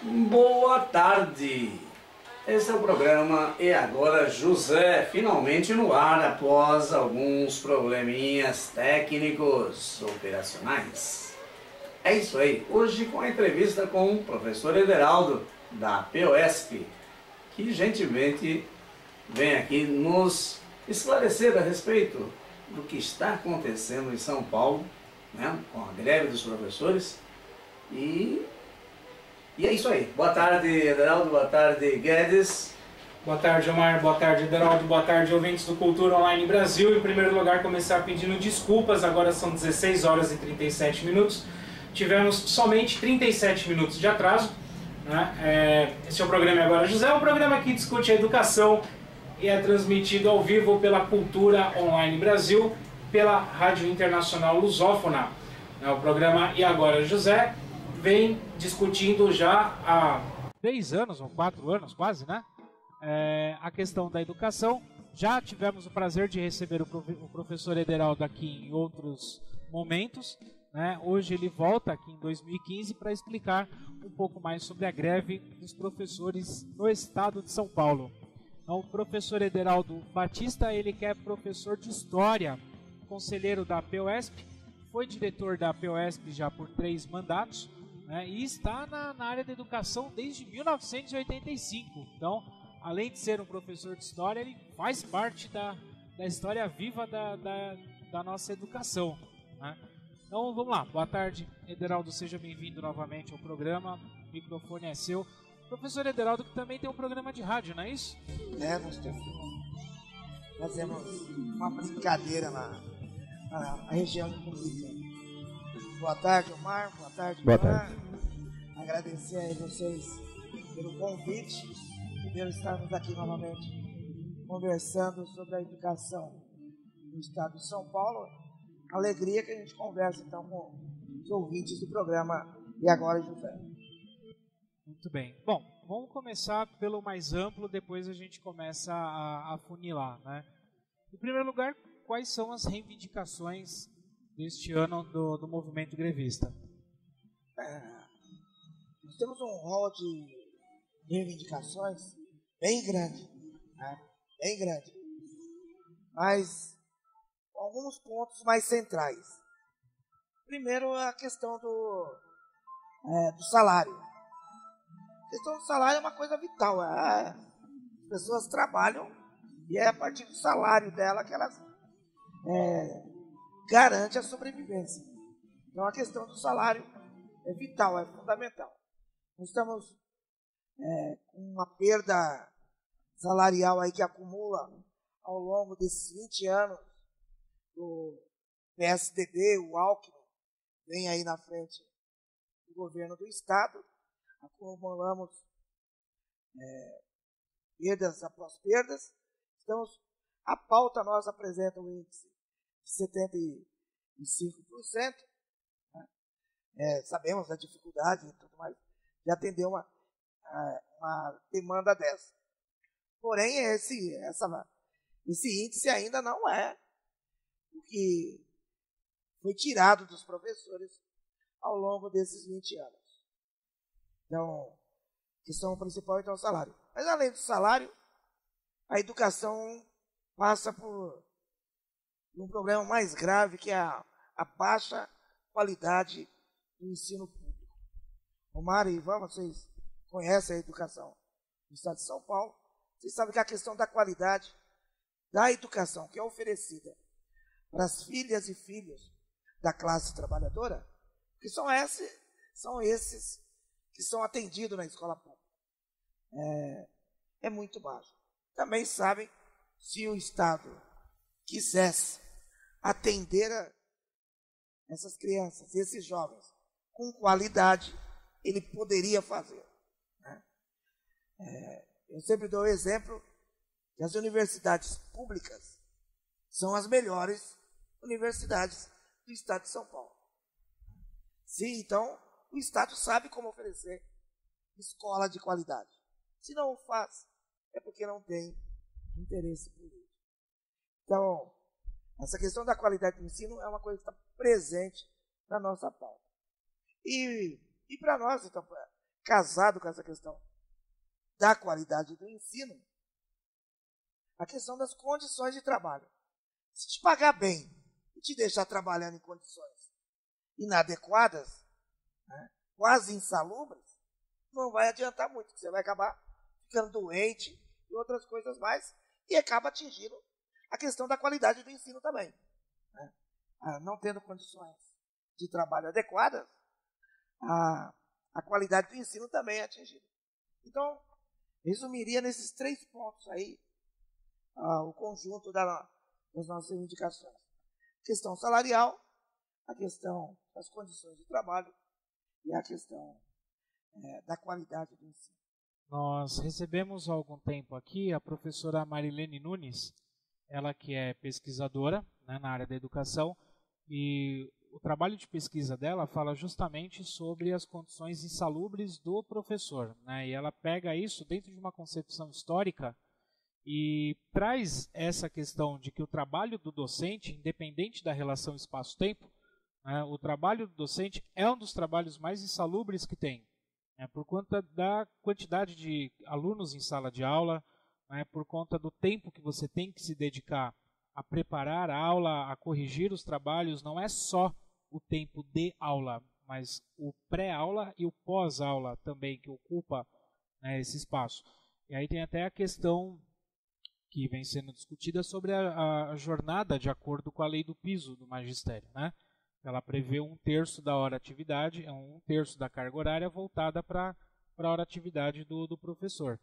Boa tarde! Esse é o programa E Agora José, finalmente no ar após alguns probleminhas técnicos operacionais. É isso aí, hoje com a entrevista com o professor Ederaldo, da POSP, que gentilmente vem aqui nos esclarecer a respeito do que está acontecendo em São Paulo, né, com a greve dos professores. E é isso aí. Boa tarde, Ederaldo. Boa tarde, Guedes. Boa tarde, Omar. Boa tarde, Ederaldo. Boa tarde, ouvintes do Cultura Online Brasil. Em primeiro lugar, começar pedindo desculpas. Agora são 16 horas e 37 minutos. Tivemos somente 37 minutos de atraso, né? Esse é o programa Agora José, um programa que discute a educação e é transmitido ao vivo pela Cultura Online Brasil, pela Rádio Internacional Lusófona. O programa E Agora José vem discutindo já há 3 anos, ou 4 anos quase, né? A questão da educação. Já tivemos o prazer de receber o professor Ederaldo aqui em outros momentos, né? Hoje ele volta aqui em 2015 para explicar um pouco mais sobre a greve dos professores no estado de São Paulo. Então, o professor Ederaldo Batista, ele que é professor de História, conselheiro da POSP, foi diretor da POSP já por 3 mandatos, né? E está na área da educação desde 1985. Então, além de ser um professor de História, ele faz parte da história viva da nossa educação, né? Então vamos lá, boa tarde, Ederaldo, seja bem-vindo novamente ao programa, o microfone é seu. Professor Ederaldo, que também tem um programa de rádio, não é isso? Nós fazemos uma brincadeira na região de Cumbica. Boa tarde, Omar, boa tarde, boa tarde. Agradecer a vocês pelo convite e por estarmos aqui novamente conversando sobre a educação no estado de São Paulo. Alegria que a gente conversa então com os ouvintes do programa E Agora José. Muito bem. Bom, vamos começar pelo mais amplo, depois a gente começa a funilar, né? Em primeiro lugar, quais são as reivindicações deste ano do movimento grevista? Nós temos um rol de reivindicações bem grande, né? Bem grande. Mas alguns pontos mais centrais. Primeiro, a questão do salário. A questão do salário é uma coisa vital. As pessoas trabalham e é a partir do salário dela que elas garantem a sobrevivência. Então, a questão do salário é vital, é fundamental. Nós estamos com uma perda salarial aí que acumula ao longo desses 20 anos do PSDB, o Alckmin, vem aí na frente do governo do Estado, acumulamos perdas após perdas. Então, a pauta nossa apresenta um índice de 75%, né? Sabemos da dificuldade e tudo mais de atender uma demanda dessa. Porém, esse índice ainda não é o que foi tirado dos professores ao longo desses 20 anos. Então, a questão principal então, é o salário. Mas além do salário, a educação passa por um problema mais grave, que é a baixa qualidade do ensino público. Omar e Ivan, vocês conhecem a educação do estado de São Paulo. Vocês sabem que a questão da qualidade da educação que é oferecida para as filhas e filhos da classe trabalhadora, que são esses que são atendidos na escola pública, é muito baixo. Também sabem, se o Estado quisesse atender essas crianças, esses jovens, com qualidade, ele poderia fazer, né? Eu sempre dou o exemplo que as universidades públicas são as melhores universidades do estado de São Paulo. Sim, então, o Estado sabe como oferecer escola de qualidade. Se não o faz, é porque não tem interesse político. Então, essa questão da qualidade do ensino é uma coisa que está presente na nossa pauta. E para nós, então, casado com essa questão da qualidade do ensino, a questão das condições de trabalho. Se te pagar bem e te deixar trabalhando em condições inadequadas, né, quase insalubres, não vai adiantar muito, porque você vai acabar ficando doente e outras coisas mais, e acaba atingindo a questão da qualidade do ensino também. Né? Não tendo condições de trabalho adequadas, a qualidade do ensino também é atingida. Então, resumiria nesses 3 pontos aí o conjunto das nossas reivindicações. A questão salarial, a questão das condições de trabalho e a questão da qualidade do ensino. Nós recebemos há algum tempo aqui a professora Marilene Nunes, ela que é pesquisadora, né, na área da educação, e o trabalho de pesquisa dela fala justamente sobre as condições insalubres do professor, né, e ela pega isso dentro de uma concepção histórica e traz essa questão de que o trabalho do docente, independente da relação espaço-tempo, né, o trabalho do docente é um dos trabalhos mais insalubres que tem, né, por conta da quantidade de alunos em sala de aula, né, por conta do tempo que você tem que se dedicar a preparar a aula, a corrigir os trabalhos, não é só o tempo de aula, mas o pré-aula e o pós-aula também que ocupa, né, esse espaço. E aí tem até a questão que vem sendo discutida sobre a jornada de acordo com a lei do piso do magistério, né? Ela prevê 1/3 da hora atividade, 1/3 da carga horária voltada para a hora atividade do professor.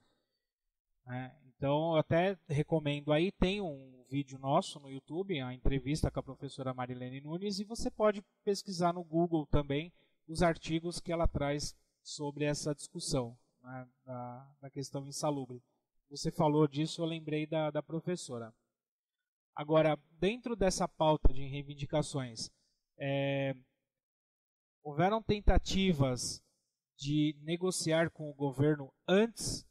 Então, eu até recomendo aí, tem um vídeo nosso no YouTube, a entrevista com a professora Marilene Nunes, e você pode pesquisar no Google também os artigos que ela traz sobre essa discussão, né, da questão insalubre. Você falou disso, eu lembrei da professora. Agora, dentro dessa pauta de reivindicações, houveram tentativas de negociar com o governo antes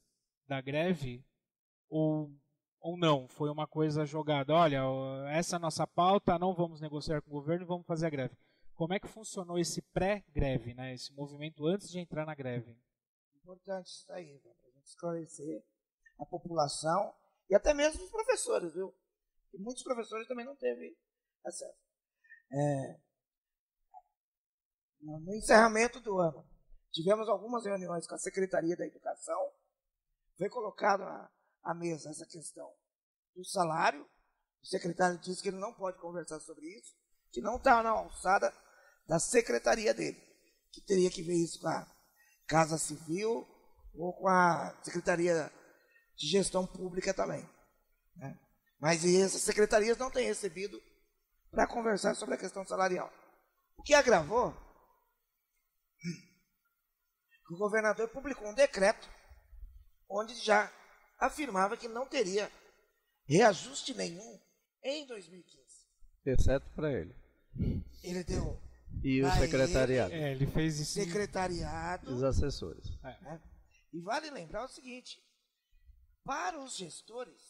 da greve ou não? Foi uma coisa jogada, olha, essa é a nossa pauta, não vamos negociar com o governo e vamos fazer a greve. Como é que funcionou esse pré-greve, né, esse movimento antes de entrar na greve? Importante isso aí, para a gente esclarecer a população e até mesmo os professores, viu? E muitos professores também não teve acesso. No encerramento do ano, tivemos algumas reuniões com a Secretaria da Educação, foi colocado à mesa essa questão do salário, o secretário disse que ele não pode conversar sobre isso, que não está na alçada da secretaria dele, que teria que ver isso com a Casa Civil ou com a Secretaria de Gestão Pública também. Né? Mas essas secretarias não têm recebido para conversar sobre a questão salarial. O que agravou, o governador publicou um decreto onde já afirmava que não teria reajuste nenhum em 2015. Exceto para ele. Ele deu... E o secretariado. Ele fez isso. Secretariado. Os assessores. Né? E vale lembrar o seguinte, para os gestores,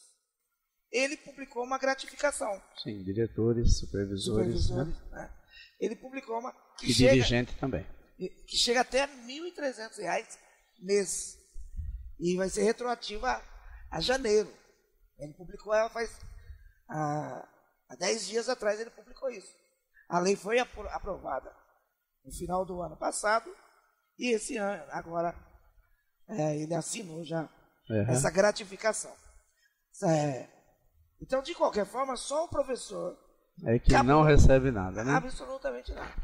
ele publicou uma gratificação. Sim, diretores, supervisores. Né? Ele publicou uma... E dirigente também. Que chega até R$ 1.300 mês. E vai ser retroativa a janeiro. Ele publicou ela faz... Há 10 dias atrás ele publicou isso. A lei foi aprovada no final do ano passado. E esse ano, agora, ele assinou já essa gratificação. Então, de qualquer forma, só o professor... que não recebe nada, né? Absolutamente nada.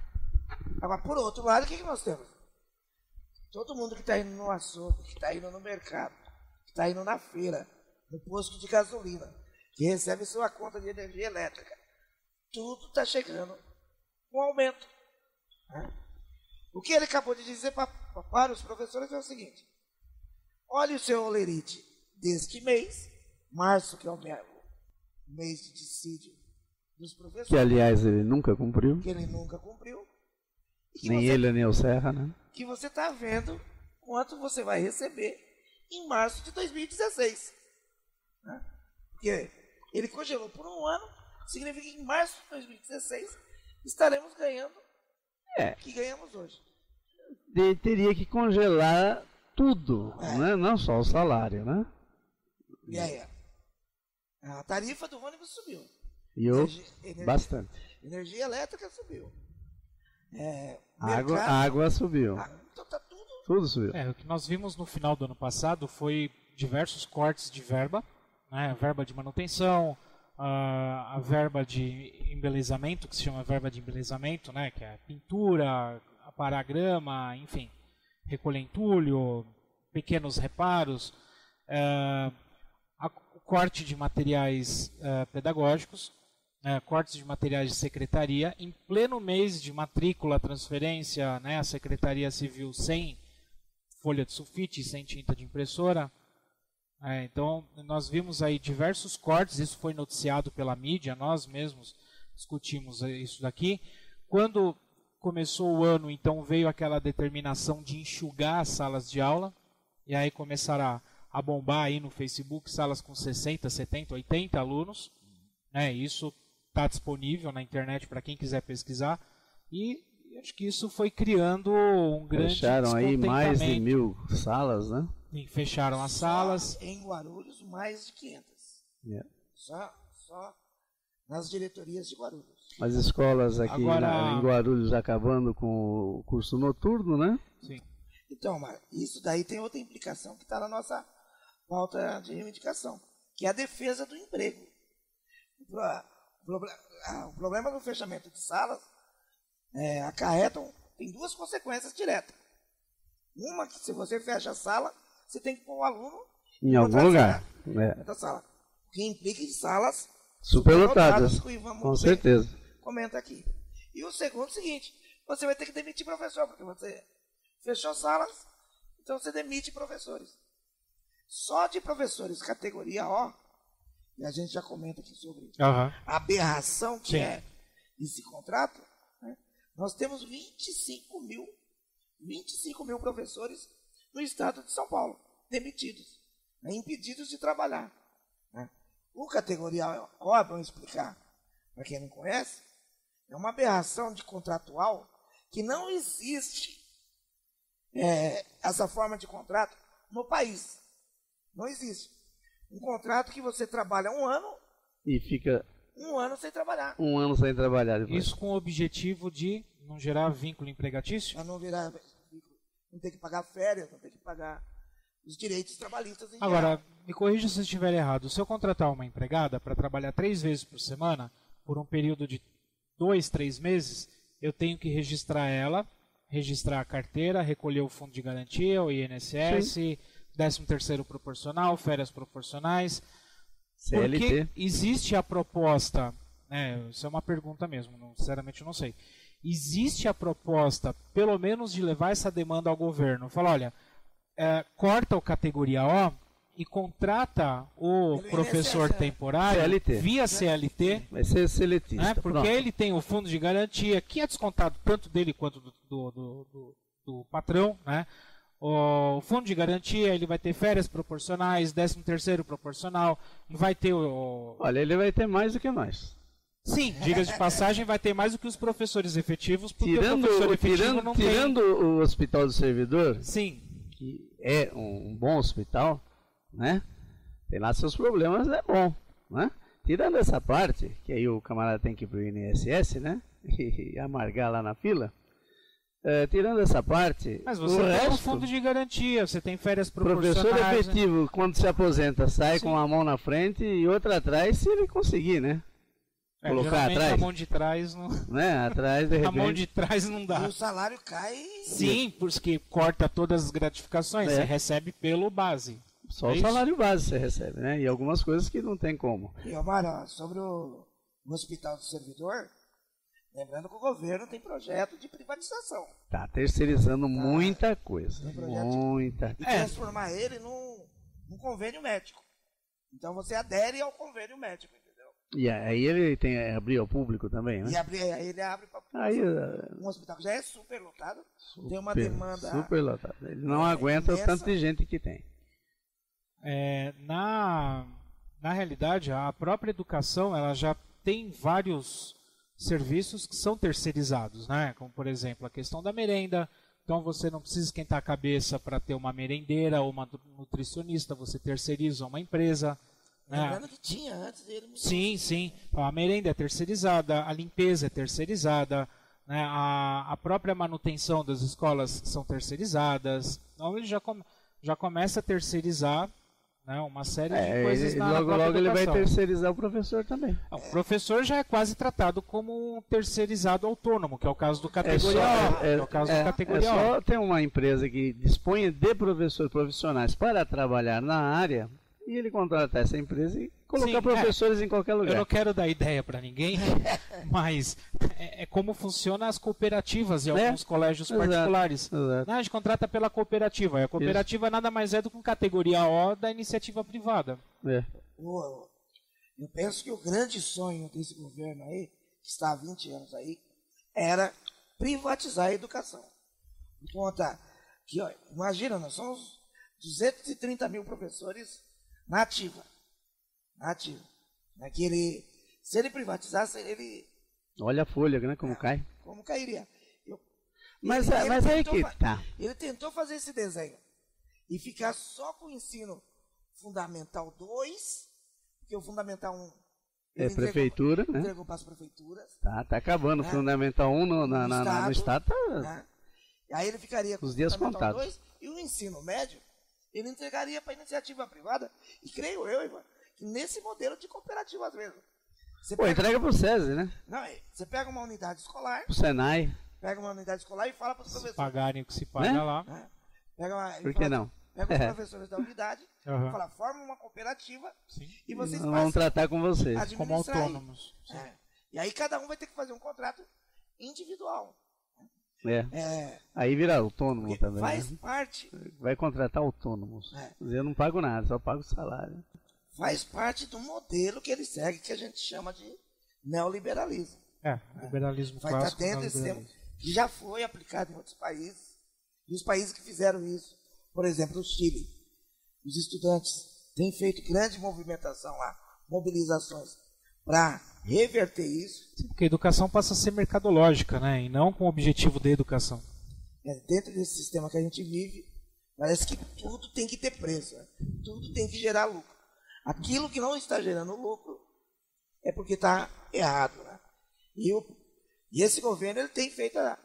Agora, por outro lado, o que nós temos? Todo mundo que está indo no açougue, que está indo no mercado, que está indo na feira, no posto de gasolina, que recebe sua conta de energia elétrica, tudo está chegando com aumento. Né? O que ele acabou de dizer para os professores é o seguinte: olhe o seu olerite deste mês, março, que é o mês de dissídio dos professores. Que, aliás, ele nunca cumpriu. Nem ele, nem o Serra, né? Que você está vendo quanto você vai receber em março de 2016. Né? Porque ele congelou por um ano, significa que em março de 2016 estaremos ganhando o que ganhamos hoje. teria que congelar tudo, né? Não só o salário, né? E aí? A tarifa do ônibus subiu. E eu, bastante. Energia elétrica subiu. Água subiu. Então tá tudo subiu. O que nós vimos no final do ano passado foi diversos cortes de verba, né? Verba de manutenção, a verba de embelezamento, que se chama verba de embelezamento, né? Que é pintura, aparar grama, enfim, recolher entulho, pequenos reparos, o corte de materiais pedagógicos, cortes de materiais de secretaria, em pleno mês de matrícula, transferência, né? A Secretaria Civil sem folha de sulfite, sem tinta de impressora. Então, nós vimos aí diversos cortes, isso foi noticiado pela mídia, nós mesmos discutimos isso daqui. Quando começou o ano, então, veio aquela determinação de enxugar as salas de aula, e aí começaram a bombar aí no Facebook salas com 60, 70, 80 alunos. Isso está disponível na internet para quem quiser pesquisar, e acho que isso foi criando um grande Fecharam aí mais de 1000 salas, né? E fecharam as salas. Em Guarulhos, mais de 500. Yeah. Só nas diretorias de Guarulhos. As escolas aqui Agora, em Guarulhos acabando com o curso noturno, né? Sim. Então, mas isso daí tem outra implicação que está na nossa pauta de reivindicação, que é a defesa do emprego. O problema do fechamento de salas tem duas consequências diretas. Uma, que se você fecha a sala, você tem que pôr o aluno em algum lugar. Sala. O que implica em salas superlotadas, que o Ivan com certeza. Comenta aqui. E o segundo é o seguinte, você vai ter que demitir professor, porque você fechou salas, então você demite professores. Só de professores categoria O, e a gente já comenta aqui sobre a aberração que é esse contrato, né? Nós temos 25 mil professores no estado de São Paulo, demitidos, impedidos de trabalhar. Né? O categoria O, para explicar para quem não conhece, é uma aberração de contratual que não existe essa forma de contrato no país. Não existe. Um contrato que você trabalha um ano e fica um ano sem trabalhar. Um ano sem trabalhar depois. Isso com o objetivo de não gerar vínculo empregatício? Para não virar vínculo. Não ter que pagar férias, não ter que pagar os direitos trabalhistas em Agora, geral. me corrija se eu estiver errado. Se eu contratar uma empregada para trabalhar 3 vezes por semana, por um período de 2, 3 meses, eu tenho que registrar ela, registrar a carteira, recolher o fundo de garantia, o INSS, 13º proporcional, férias proporcionais. CLT. Porque existe a proposta, isso é uma pergunta mesmo, sinceramente eu não sei. Existe a proposta, pelo menos, de levar essa demanda ao governo. Fala, olha, corta o categoria O e contrata o professor temporário CLT. via CLT. Vai ser seletista. Porque ele tem o fundo de garantia, que é descontado tanto dele quanto do patrão, né? O fundo de garantia, ele vai ter férias proporcionais, 13º proporcional, vai ter Olha, ele vai ter mais do que nós. Sim, diga de passagem, vai ter mais do que os professores efetivos, porque o professor efetivo não tem... Tirando o Hospital do Servidor, sim, que é um bom hospital, né? Tem lá seus problemas, é bom, né? Tirando essa parte, que aí o camarada tem que ir para o INSS, né? E amargar lá na fila. Tirando essa parte, mas você tem um fundo de garantia, você tem férias proporcionais. Professor efetivo, né? Quando se aposenta, sai Sim. com a mão na frente e outra atrás, se ele conseguir, né? Colocar atrás. A mão de trás não... Né? Atrás, de repente... A mão de trás não dá. E o salário cai... Sim, porque corta todas as gratificações, você recebe pelo base. Só o salário base você recebe, né? E algumas coisas que não tem como. E, Omar, sobre o Hospital do Servidor, lembrando que o governo tem projeto de privatização. Tá terceirizando muita coisa. E transformar ele num convênio médico. Então você adere ao convênio médico, entendeu? E aí ele tem abrir ao público também, né? E ele abre para um hospital que já é super lotado, tem uma demanda... Super lotado. Ele não aguenta o tanto de gente que tem. Na realidade, a própria educação, ela já tem vários serviços que são terceirizados, né? Como, por exemplo, a questão da merenda, Então você não precisa esquentar a cabeça para ter uma merendeira ou uma nutricionista, você terceiriza uma empresa. Lembrando que tinha antes dele. Sim, sim. A merenda é terceirizada, a limpeza é terceirizada, né? A própria manutenção das escolas são terceirizadas. Então ele já começa a terceirizar, né, uma série de coisas na logo própria ele vai educação. terceirizar o professor também. O professor já é quase tratado como um terceirizado autônomo, que é o caso do categoria O. É o caso do categoria O. Só ter uma empresa que dispõe de professores profissionais para trabalhar na área e ele contratar essa empresa e colocar professores em qualquer lugar. Eu não quero dar ideia para ninguém, mas é como funcionam as cooperativas em alguns colégios particulares. Exato. A gente contrata pela cooperativa. E a cooperativa nada mais é do que uma categoria O da iniciativa privada. Eu penso que o grande sonho desse governo aí, que está há 20 anos aí, era privatizar a educação. Por conta que, imagina, nós somos 230 mil professores na ativa. Se ele privatizasse, ele... Olha a folha, né, como cai. Como cairia. Mas aí que tá. Ele tentou fazer esse desenho e ficar só com o ensino fundamental 2, porque o fundamental 1 é prefeitura, né? Entregou para as prefeituras. Tá acabando o fundamental 1 no estado. Né? Aí ele ficaria com os dias contados. 2 e o ensino médio ele entregaria para a iniciativa privada. E creio eu, Ivan, que nesse modelo de cooperativas mesmo. Entrega para o SESI, né? Não, você pega uma unidade escolar. O Senai. Pega uma unidade escolar e fala para os professores. Pagarem o que se paga lá. Né? Por que não? Pega os professores da unidade, fala, forma uma cooperativa e vocês vão tratar com vocês. Como autônomos. E aí cada um vai ter que fazer um contrato individual. Aí vira autônomo também. Faz parte. Vai contratar autônomos. Eu não pago nada, só pago o salário. Faz parte do modelo que ele segue, que a gente chama de neoliberalismo. Liberalismo vai clássico. Vai estar dentro desse tema que já foi aplicado em outros países. E os países que fizeram isso, por exemplo, o Chile. Os estudantes têm feito grande movimentação lá, mobilizações, para reverter isso. Sim, porque a educação passa a ser mercadológica, né? E não com o objetivo de educação. Dentro desse sistema que a gente vive, parece que tudo tem que ter preço, né? Tudo tem que gerar lucro. Aquilo que não está gerando lucro é porque está errado, né? E esse governo ele tem feito a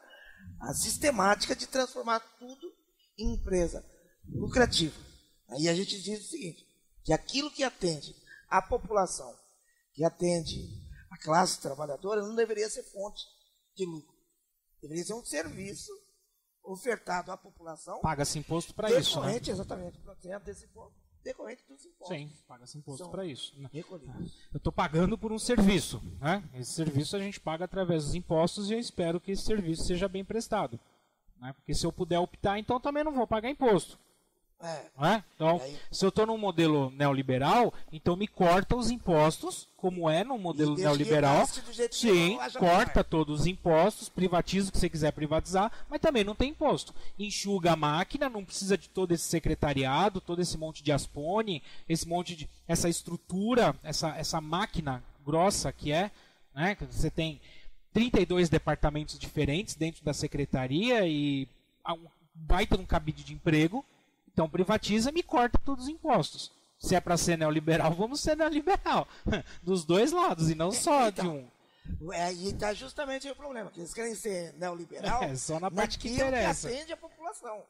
sistemática de transformar tudo em empresa lucrativa. Aí a gente diz o seguinte, que aquilo que atende a população, que atende a classe trabalhadora, não deveria ser fonte de lucro. Deveria ser um serviço ofertado à população. Paga-se imposto para isso, né? Exatamente, decorrente dos impostos. Sim, paga-se imposto para isso. Recolhidos. Eu estou pagando por um serviço, né? Esse serviço a gente paga através dos impostos e eu espero que esse serviço seja bem prestado. Né? Porque se eu puder optar, então também não vou pagar imposto. Então, se eu estou num modelo neoliberal, então me corta os impostos, como é no modelo neoliberal. Sim, corta todos os impostos, privatiza o que você quiser privatizar, mas também não tem imposto. Enxuga a máquina, não precisa de todo esse secretariado, todo esse monte de aspone, essa estrutura, essa máquina grossa que é, né? Você tem 32 departamentos diferentes dentro da secretaria e um baita de um cabide de emprego. Então privatiza e me corta todos os impostos. Se é para ser neoliberal, vamos ser neoliberal. Dos dois lados, e não só de um. E está justamente aí o problema, que eles querem ser neoliberal só na parte que interessa. Que atende a população.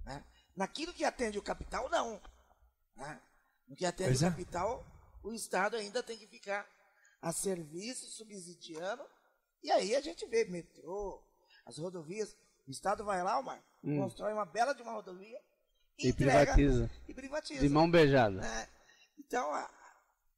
Né? Naquilo que atende o capital, não. Né? No que atende o capital, o Estado ainda tem que ficar a serviço, subsidiando. E aí a gente vê metrô, as rodovias. O Estado vai lá, constrói uma bela de uma rodovia, e privatiza. De mão beijada. Então,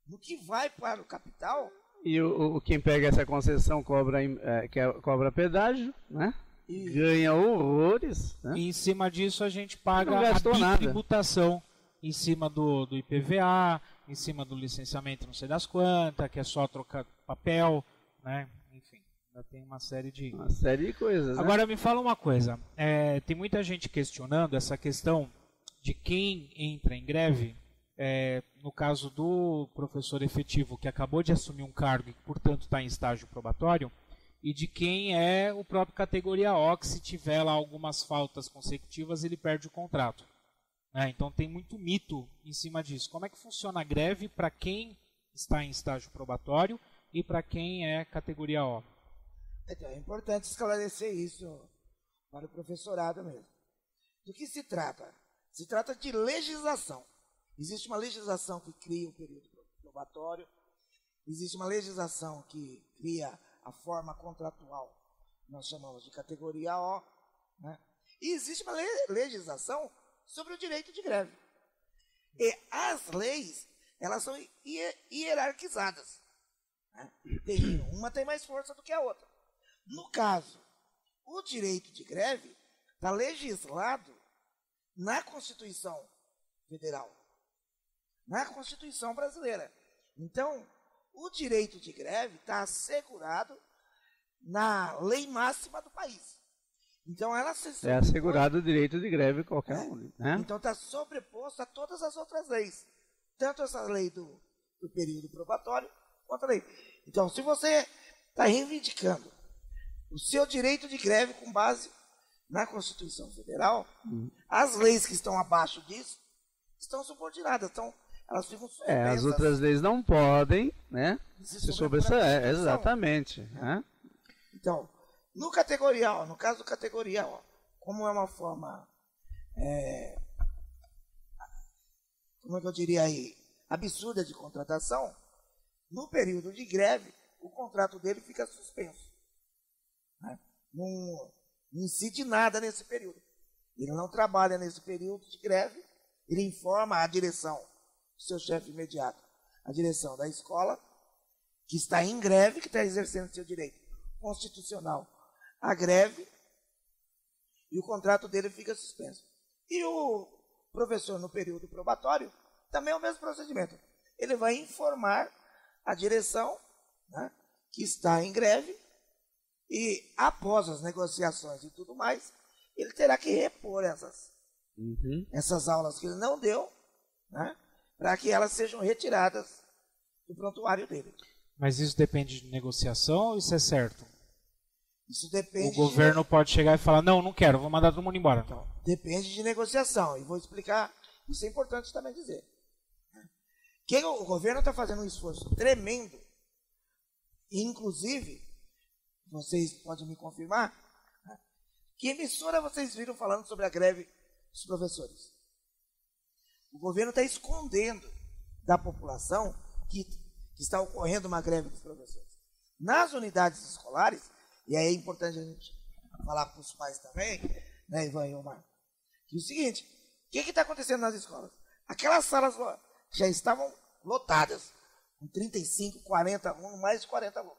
no que vai para o capital... E quem pega essa concessão cobra pedágio, né? Ganha horrores. Né? E em cima disso a gente paga a tributação em cima do IPVA, em cima do licenciamento não sei das quantas, que é só trocar papel, né? Enfim, ainda tem uma série de coisas. Né? Agora me fala uma coisa, tem muita gente questionando essa questão de quem entra em greve, no caso do professor efetivo que acabou de assumir um cargo e, portanto, está em estágio probatório, e de quem é o próprio categoria O, que se tiver lá algumas faltas consecutivas, ele perde o contrato. Então tem muito mito em cima disso. Como é que funciona a greve para quem está em estágio probatório e para quem é categoria O? Então, é importante esclarecer isso para o professorado mesmo. Do que se trata? Se trata de legislação. Existe uma legislação que cria o período probatório, existe uma legislação que cria a forma contratual, nós chamamos de categoria O, né? E existe uma legislação sobre o direito de greve. E as leis, elas são hierarquizadas, né? Uma tem mais força do que a outra. No caso, o direito de greve está legislado na Constituição Federal, na Constituição Brasileira. Então, o direito de greve está assegurado na lei máxima do país. Então, ela se é assegurado o direito de greve qualquer um, né? Então, está sobreposto a todas as outras leis. Tanto essa lei do período probatório, quanto a lei. Então, se você está reivindicando o seu direito de greve com base na Constituição Federal, as leis que estão abaixo disso estão subordinadas. Então, elas ficam suspensas. As outras leis não podem, né? Se sobressair. Exatamente. Né? Né? Então, no categoria O, no caso do categoria O, como é uma forma, como é que eu diria aí, absurda de contratação, no período de greve, o contrato dele fica suspenso. Né? Não incide nada nesse período. Ele não trabalha nesse período de greve, ele informa a direção, seu chefe imediato, a direção da escola, que está em greve, que está exercendo seu direito constitucional à greve, e o contrato dele fica suspenso. E o professor, no período probatório, também é o mesmo procedimento. Ele vai informar a direção, né, que está em greve, e após as negociações e tudo mais, ele terá que repor essas aulas que ele não deu, né, para que elas sejam retiradas do prontuário dele. Mas isso depende de negociação ou isso é certo? Isso depende. O governo pode chegar e falar, não quero, vou mandar todo mundo embora. Então, depende de negociação. E vou explicar, isso é importante também dizer. Que o governo está fazendo um esforço tremendo, inclusive, vocês podem me confirmar, que emissora vocês viram falando sobre a greve dos professores? O governo está escondendo da população que está ocorrendo uma greve dos professores. Nas unidades escolares, e aí é importante a gente falar para os pais também, né, Ivan e Omar, que é o seguinte, o que está acontecendo nas escolas? Aquelas salas já estavam lotadas, com 35, 40 alunos, mais de 40 alunos.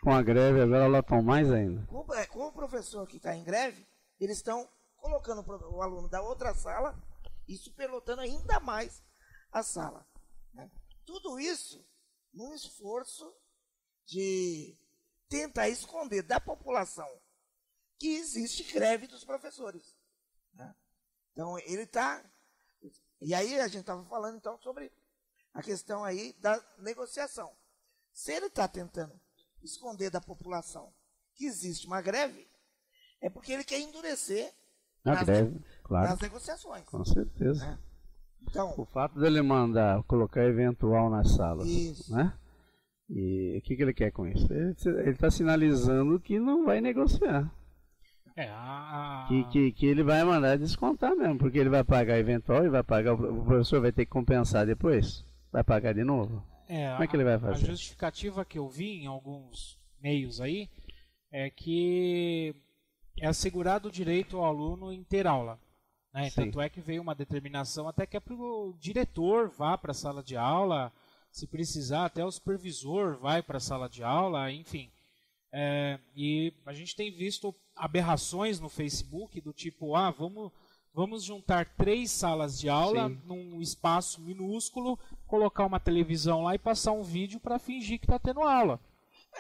Com a greve agora lotam mais ainda. Com o professor que está em greve, eles estão colocando o aluno da outra sala e superlotando ainda mais a sala. Né? Tudo isso num esforço de tentar esconder da população que existe greve dos professores. Né? Então, ele está... E aí a gente estava falando, então, sobre a questão aí da negociação. Se ele está tentando esconder da população que existe uma greve, é porque ele quer endurecer nas negociações. Com certeza. Né? Então, o fato dele mandar colocar eventual nas salas, isso. Né? E o que ele quer com isso? Ele está sinalizando que não vai negociar. Que ele vai mandar descontar mesmo, porque ele vai pagar eventual e vai pagar, o professor vai ter que compensar depois, vai pagar de novo. Como é que ele vai fazer? A justificativa que eu vi em alguns meios aí é que é assegurado o direito ao aluno em ter aula. Né? Tanto é que veio uma determinação até que é para o diretor vá para a sala de aula, se precisar, até o supervisor vai para a sala de aula, enfim. E a gente tem visto aberrações no Facebook do tipo, vamos juntar 3 salas de aula num espaço minúsculo, colocar uma televisão lá e passar um vídeo para fingir que está tendo aula.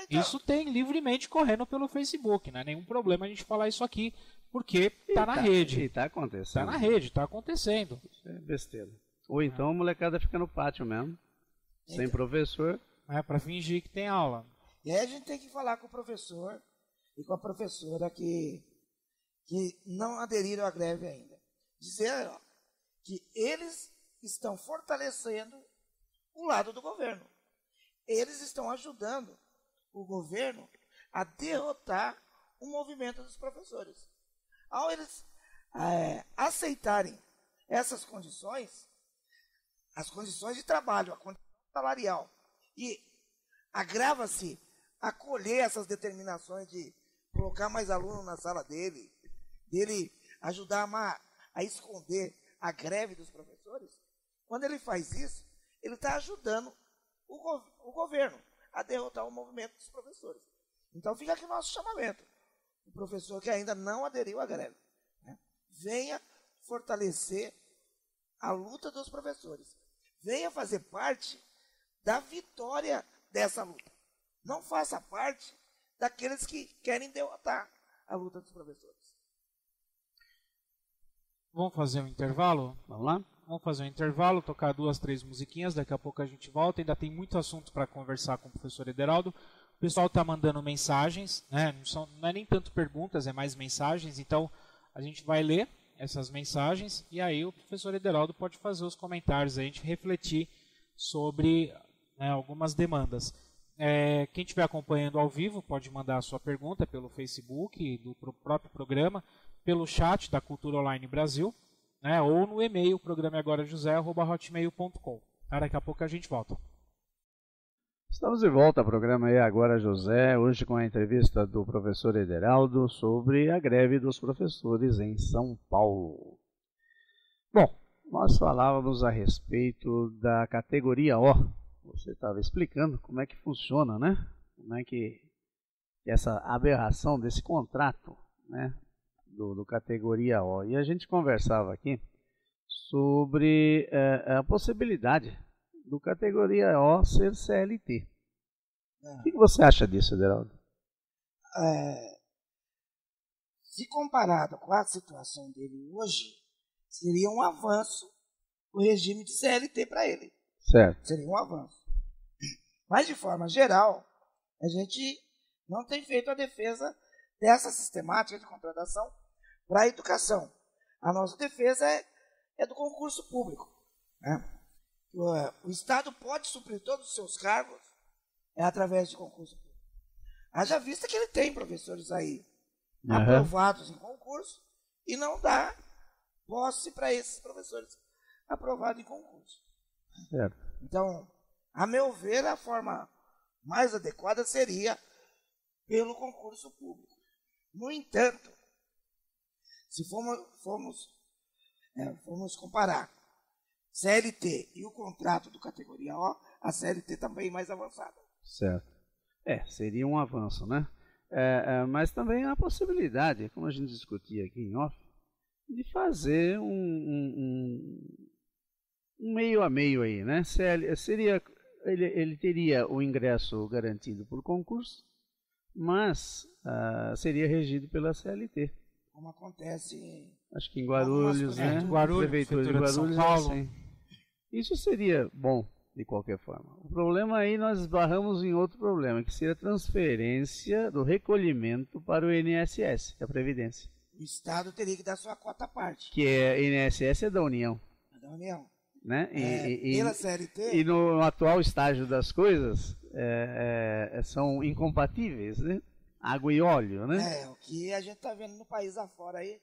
Então, isso tem livremente correndo pelo Facebook, não é nenhum problema a gente falar isso aqui, porque está na rede. Está acontecendo. Está na rede, está acontecendo. Isso é besteira. Ou então a molecada fica no pátio mesmo, sem professor. Para fingir que tem aula. E aí a gente tem que falar com o professor e com a professora que não aderiram à greve ainda. Dizer que eles estão fortalecendo o lado do governo. Eles estão ajudando o governo a derrotar o movimento dos professores. Ao eles aceitarem essas condições, as condições de trabalho, a condição salarial, e agrava-se acolher essas determinações de colocar mais alunos na sala dele ajudar a esconder a greve dos professores, quando ele faz isso, ele está ajudando o governo a derrotar o movimento dos professores. Então fica aqui o nosso chamamento. O professor que ainda não aderiu à greve, né, venha fortalecer a luta dos professores. Venha fazer parte da vitória dessa luta. Não faça parte daqueles que querem derrotar a luta dos professores. Vamos fazer um intervalo? Vamos lá? Vamos fazer um intervalo, tocar 2, 3 musiquinhas, daqui a pouco a gente volta. Ainda tem muito assunto para conversar com o professor Ederaldo. O pessoal está mandando mensagens, né? Não é nem tanto perguntas, é mais mensagens. Então, a gente vai ler essas mensagens e aí o professor Ederaldo pode fazer os comentários, a gente refletir sobre, né, algumas demandas. Quem estiver acompanhando ao vivo pode mandar a sua pergunta pelo Facebook do próprio programa, pelo chat da Cultura Online Brasil, né, ou no e-mail programeagorajosé@hotmail.com. Daqui a pouco a gente volta. Estamos de volta ao programa Agora José, hoje com a entrevista do professor Ederaldo sobre a greve dos professores em São Paulo. Bom, nós falávamos a respeito da categoria O. Você estava explicando como é que funciona, né? Como é que essa aberração desse contrato, né, do categoria O. E a gente conversava aqui sobre a possibilidade do categoria O ser CLT. O que você acha disso, Ederaldo? Se comparado com a situação dele hoje, seria um avanço o regime de CLT para ele. Certo. Seria um avanço. Mas, de forma geral, a gente não tem feito a defesa dessa sistemática de contratação para a educação. A nossa defesa é do concurso público, né? O Estado pode suprir todos os seus cargos através de concurso público. Haja vista que ele tem professores aí aprovados em concurso e não dá posse para esses professores aprovados em concurso. Certo. Então, a meu ver, a forma mais adequada seria pelo concurso público. No entanto, se formos comparar CLT e o contrato do categoria O, a CLT também é mais avançada. Certo. Seria um avanço, né? Mas também há a possibilidade, como a gente discutia aqui em off, de fazer um meio a meio aí, né? Ele teria o ingresso garantido por concurso, mas seria regido pela CLT. Como acontece acho que em Guarulhos, né? Prefeitura de São Paulo. Assim. Isso seria bom, de qualquer forma. O problema aí, nós esbarramos em outro problema, que seria a transferência do recolhimento para o INSS, a Previdência. O Estado teria que dar sua cota à parte. Que INSS é da União. É da União. Né? Pela CLT... E no atual estágio das coisas, são incompatíveis, né? Água e óleo, né? O que a gente está vendo no país afora aí.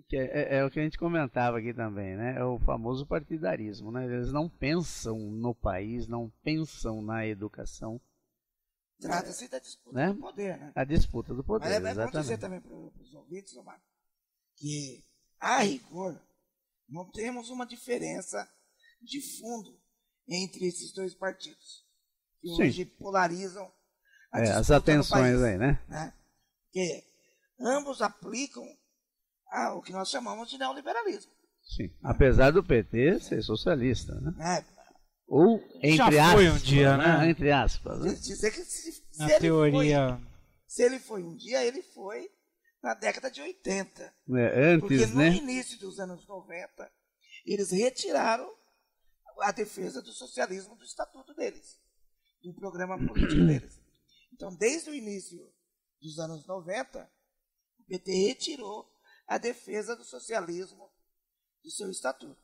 Que é o que a gente comentava aqui também, né? É o famoso partidarismo, né? Eles não pensam no país, não pensam na educação. Trata-se da disputa, né, do poder, né? A disputa do poder, Mas exatamente. bom dizer também para os ouvintes, Omar, que, a rigor, não temos uma diferença de fundo entre esses dois partidos, que hoje polarizam as atenções aí, né? Porque ambos aplicam o que nós chamamos de neoliberalismo. Sim, apesar do PT ser socialista, né? Ou entre já foi aspas, um dia, né? Entre aspas. Né? Dizer que Na teoria... se ele foi um dia, ele foi na década de 80. Antes, porque no né? início dos anos 90, eles retiraram a defesa do socialismo do estatuto deles, do programa político deles. Então, desde o início dos anos 90, o PT retirou a defesa do socialismo do seu estatuto.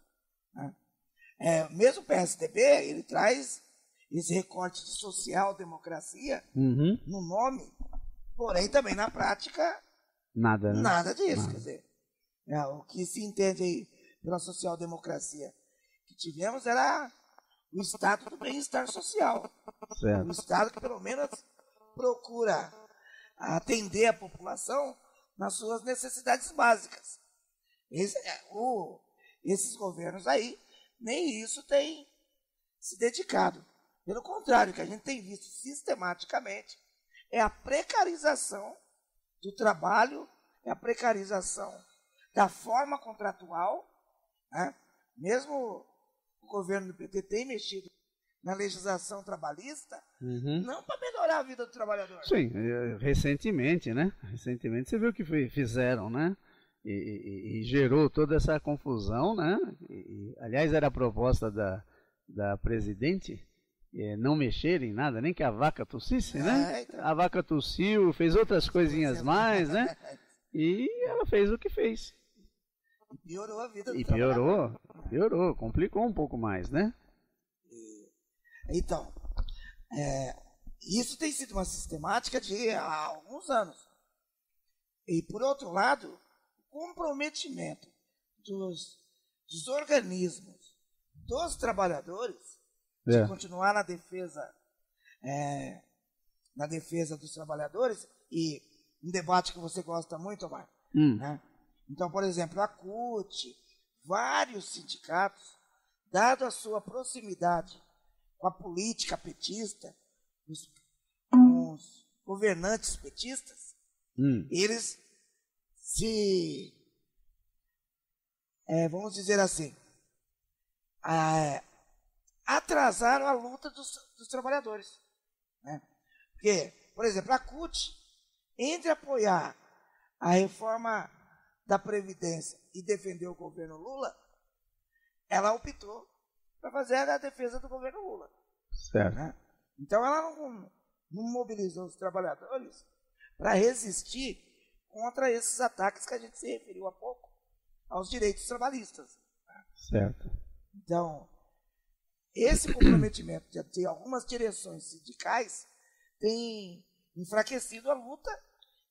Né? Mesmo o PSDB, ele traz esse recorte de social-democracia no nome, porém também na prática Nada, né? nada disso. Nada. Quer dizer, o que se entende aí pela social-democracia que tivemos era o estado do bem-estar social. Certo. O estado que pelo menos procura atender a população nas suas necessidades básicas. Esses governos aí, nem isso têm se dedicado. Pelo contrário, o que a gente tem visto sistematicamente é a precarização do trabalho, é a precarização da forma contratual. Né? Mesmo o governo do PT tem mexido na legislação trabalhista, não para melhorar a vida do trabalhador. Sim, recentemente, né? Recentemente você viu o que fizeram, né? E gerou toda essa confusão, né? Aliás, era a proposta da presidente não mexer em nada, nem que a vaca tossisse, né? Então. A vaca tossiu, fez outras coisinhas mais, né? E ela fez o que fez. E piorou a vida do E trabalhador. piorou, complicou um pouco mais, né? Então, isso tem sido uma sistemática de há alguns anos. E, por outro lado, o comprometimento dos organismos, dos trabalhadores, de continuar na defesa dos trabalhadores, e um debate que você gosta muito, Omar. Né? Então, por exemplo, a CUT, vários sindicatos, dado a sua proximidade com a política petista, com os governantes petistas, eles vamos dizer assim, atrasaram a luta dos trabalhadores. Né? Porque, por exemplo, a CUT, entre apoiar a reforma da Previdência e defender o governo Lula, ela optou para fazer a defesa do governo Lula. Certo. Né? Então ela não mobilizou os trabalhadores para resistir contra esses ataques que a gente se referiu há pouco aos direitos trabalhistas. Certo. Então, esse comprometimento de algumas direções sindicais tem enfraquecido a luta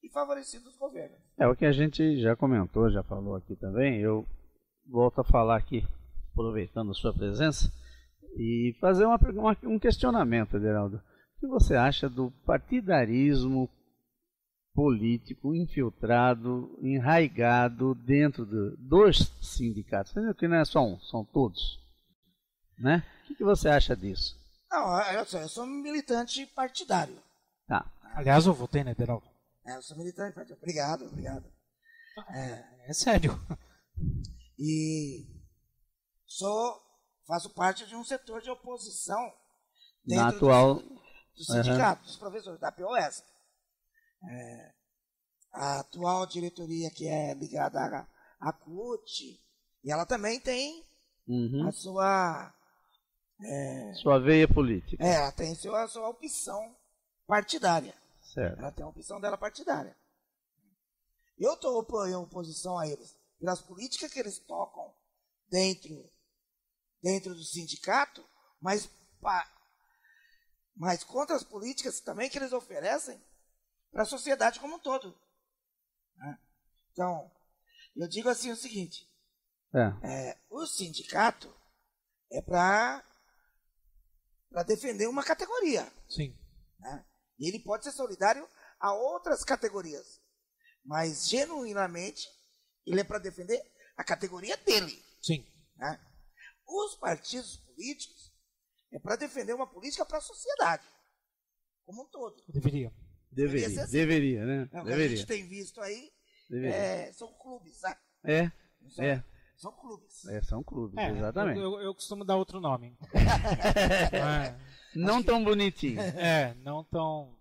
e favorecido os governos. É o que a gente já comentou, já falou aqui também. Eu volto a falar aqui, aproveitando a sua presença, e fazer um questionamento, Ederaldo. O que você acha do partidarismo político infiltrado, enraigado dentro dos sindicatos? Que não é só um, são todos. Né? O que você acha disso? Não, eu sou militante partidário. Tá. Aliás, eu votei, né, Ederaldo? Eu sou militante partidário. Obrigado. É sério. E faço parte de um setor de oposição Na atual do sindicato, dos professores, da POS. A atual diretoria, que é ligada à CUT, e ela também tem a sua veia política. ela tem a sua opção partidária. Certo. Ela tem a opção dela partidária. Eu estou em oposição a eles pelas políticas que eles tocam dentro do sindicato, mas contra as políticas também que eles oferecem para a sociedade como um todo. Né? Então, eu digo assim o seguinte, o sindicato é para defender uma categoria. Sim. Né? E ele pode ser solidário a outras categorias, mas genuinamente ele é para defender a categoria dele. Sim. Né? Os partidos políticos é para defender uma política para a sociedade como um todo. Deveria, né? O que a gente tem visto aí são clubes, né? São clubes. São clubes, exatamente. Eu costumo dar outro nome. Não tão bonitinho. Não tão...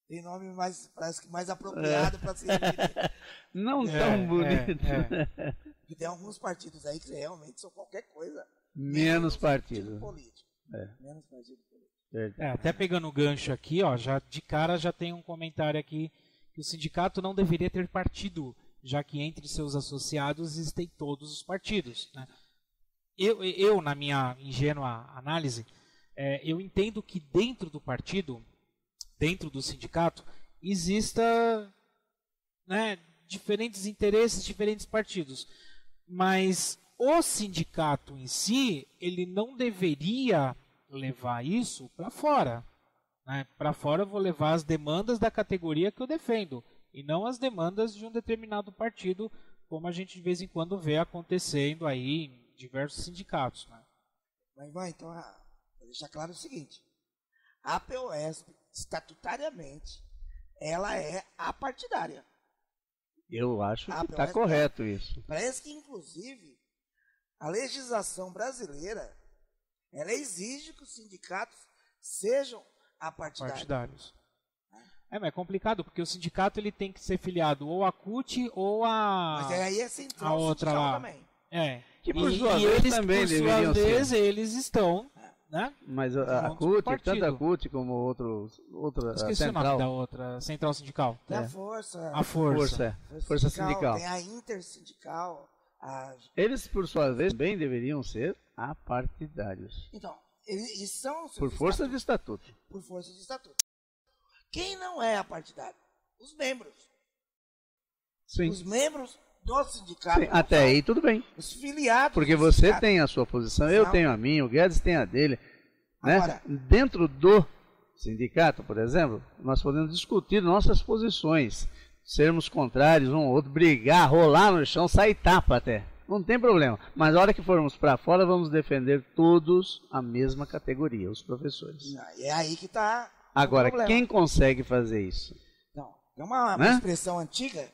Tem nome parece que mais apropriado para se referir. Não tão bonito. E tem alguns partidos aí que realmente são qualquer coisa. Menos partido. Político. Menos partido político. Até pegando o gancho aqui, ó, já de cara já tem um comentário aqui que o sindicato não deveria ter partido, já que entre seus associados existem todos os partidos, né? Eu, na minha ingênua análise, eu entendo que dentro do partido, dentro do sindicato, exista, né, diferentes interesses, diferentes partidos. Mas o sindicato em si, ele não deveria levar isso para fora. Né? Para fora eu vou levar as demandas da categoria que eu defendo, e não as demandas de um determinado partido, como a gente de vez em quando vê acontecendo aí em diversos sindicatos. Né? Mas vai, então, vou deixar claro o seguinte. A POSP, estatutariamente, ela é apartidária. Eu acho que está correto isso. Parece que, inclusive, a legislação brasileira, ela exige que os sindicatos sejam apartidários. Mas é complicado, porque o sindicato ele tem que ser filiado ou à CUT ou a... Mas aí é central, a outra lá também. Que por sua vez eles, também por deveriam sua vez, ser. eles estão... Né? Mas a CUT, tanto a CUT como outra Esqueci central. o nome da outra central sindical. Tem a Força. A Força Sindical. Tem a Intersindical. Eles, por sua vez, também deveriam ser apartidários. Então, eles são... Por força de estatuto. Por força de estatuto. Quem não é apartidário? Os membros. Sim. Os membros do sindicato. Sim, até aí tudo bem. Os filiados. Porque você tem a sua posição, eu tenho a minha, o Guedes tem a dele. Né? Agora, dentro do sindicato, por exemplo, nós podemos discutir nossas posições, sermos contrários um ao outro, brigar, rolar no chão, sair tapa até. Não tem problema. Mas na hora que formos para fora, vamos defender todos a mesma categoria, os professores. É aí que está. Agora, quem consegue fazer isso? Não, é uma expressão antiga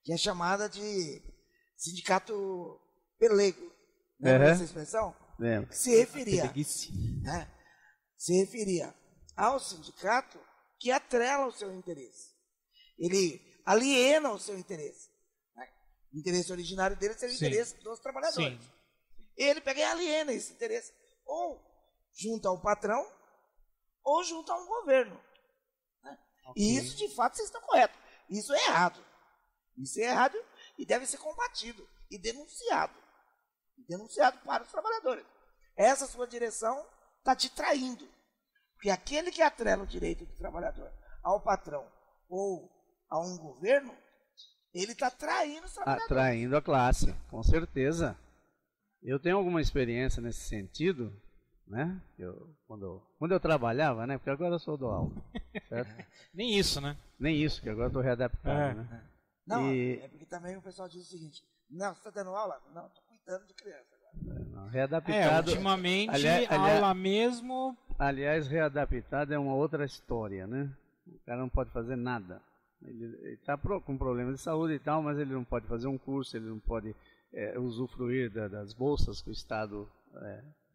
que é chamada de sindicato pelego. Lembra dessa expressão? Lembro. Se referia ao sindicato que atrela o seu interesse. Ele aliena o seu interesse. Né? O interesse originário dele seria o interesse dos trabalhadores. Sim. Ele pega e aliena esse interesse ou junto ao patrão ou junto a um governo. Né? Okay. E isso, de fato, vocês estão corretos. Isso é errado. Isso é errado e deve ser combatido e denunciado. Denunciado para os trabalhadores. Essa sua direção está te traindo. Porque aquele que atrela o direito do trabalhador ao patrão ou a um governo, ele está traindo os trabalhadores. Traindo a classe, com certeza. Eu tenho alguma experiência nesse sentido, né? Quando eu trabalhava, né? Porque agora eu sou do aula. Nem isso, né? Nem isso, que agora eu estou readaptado, né? Não, é porque também o pessoal diz o seguinte: não, você está dando aula? Não, estou cuidando de criança agora. Não, readaptado. Ultimamente, aula mesmo. Aliás, readaptado é uma outra história, né? O cara não pode fazer nada. Ele está com problema de saúde e tal, mas ele não pode fazer um curso, ele não pode usufruir das bolsas que o Estado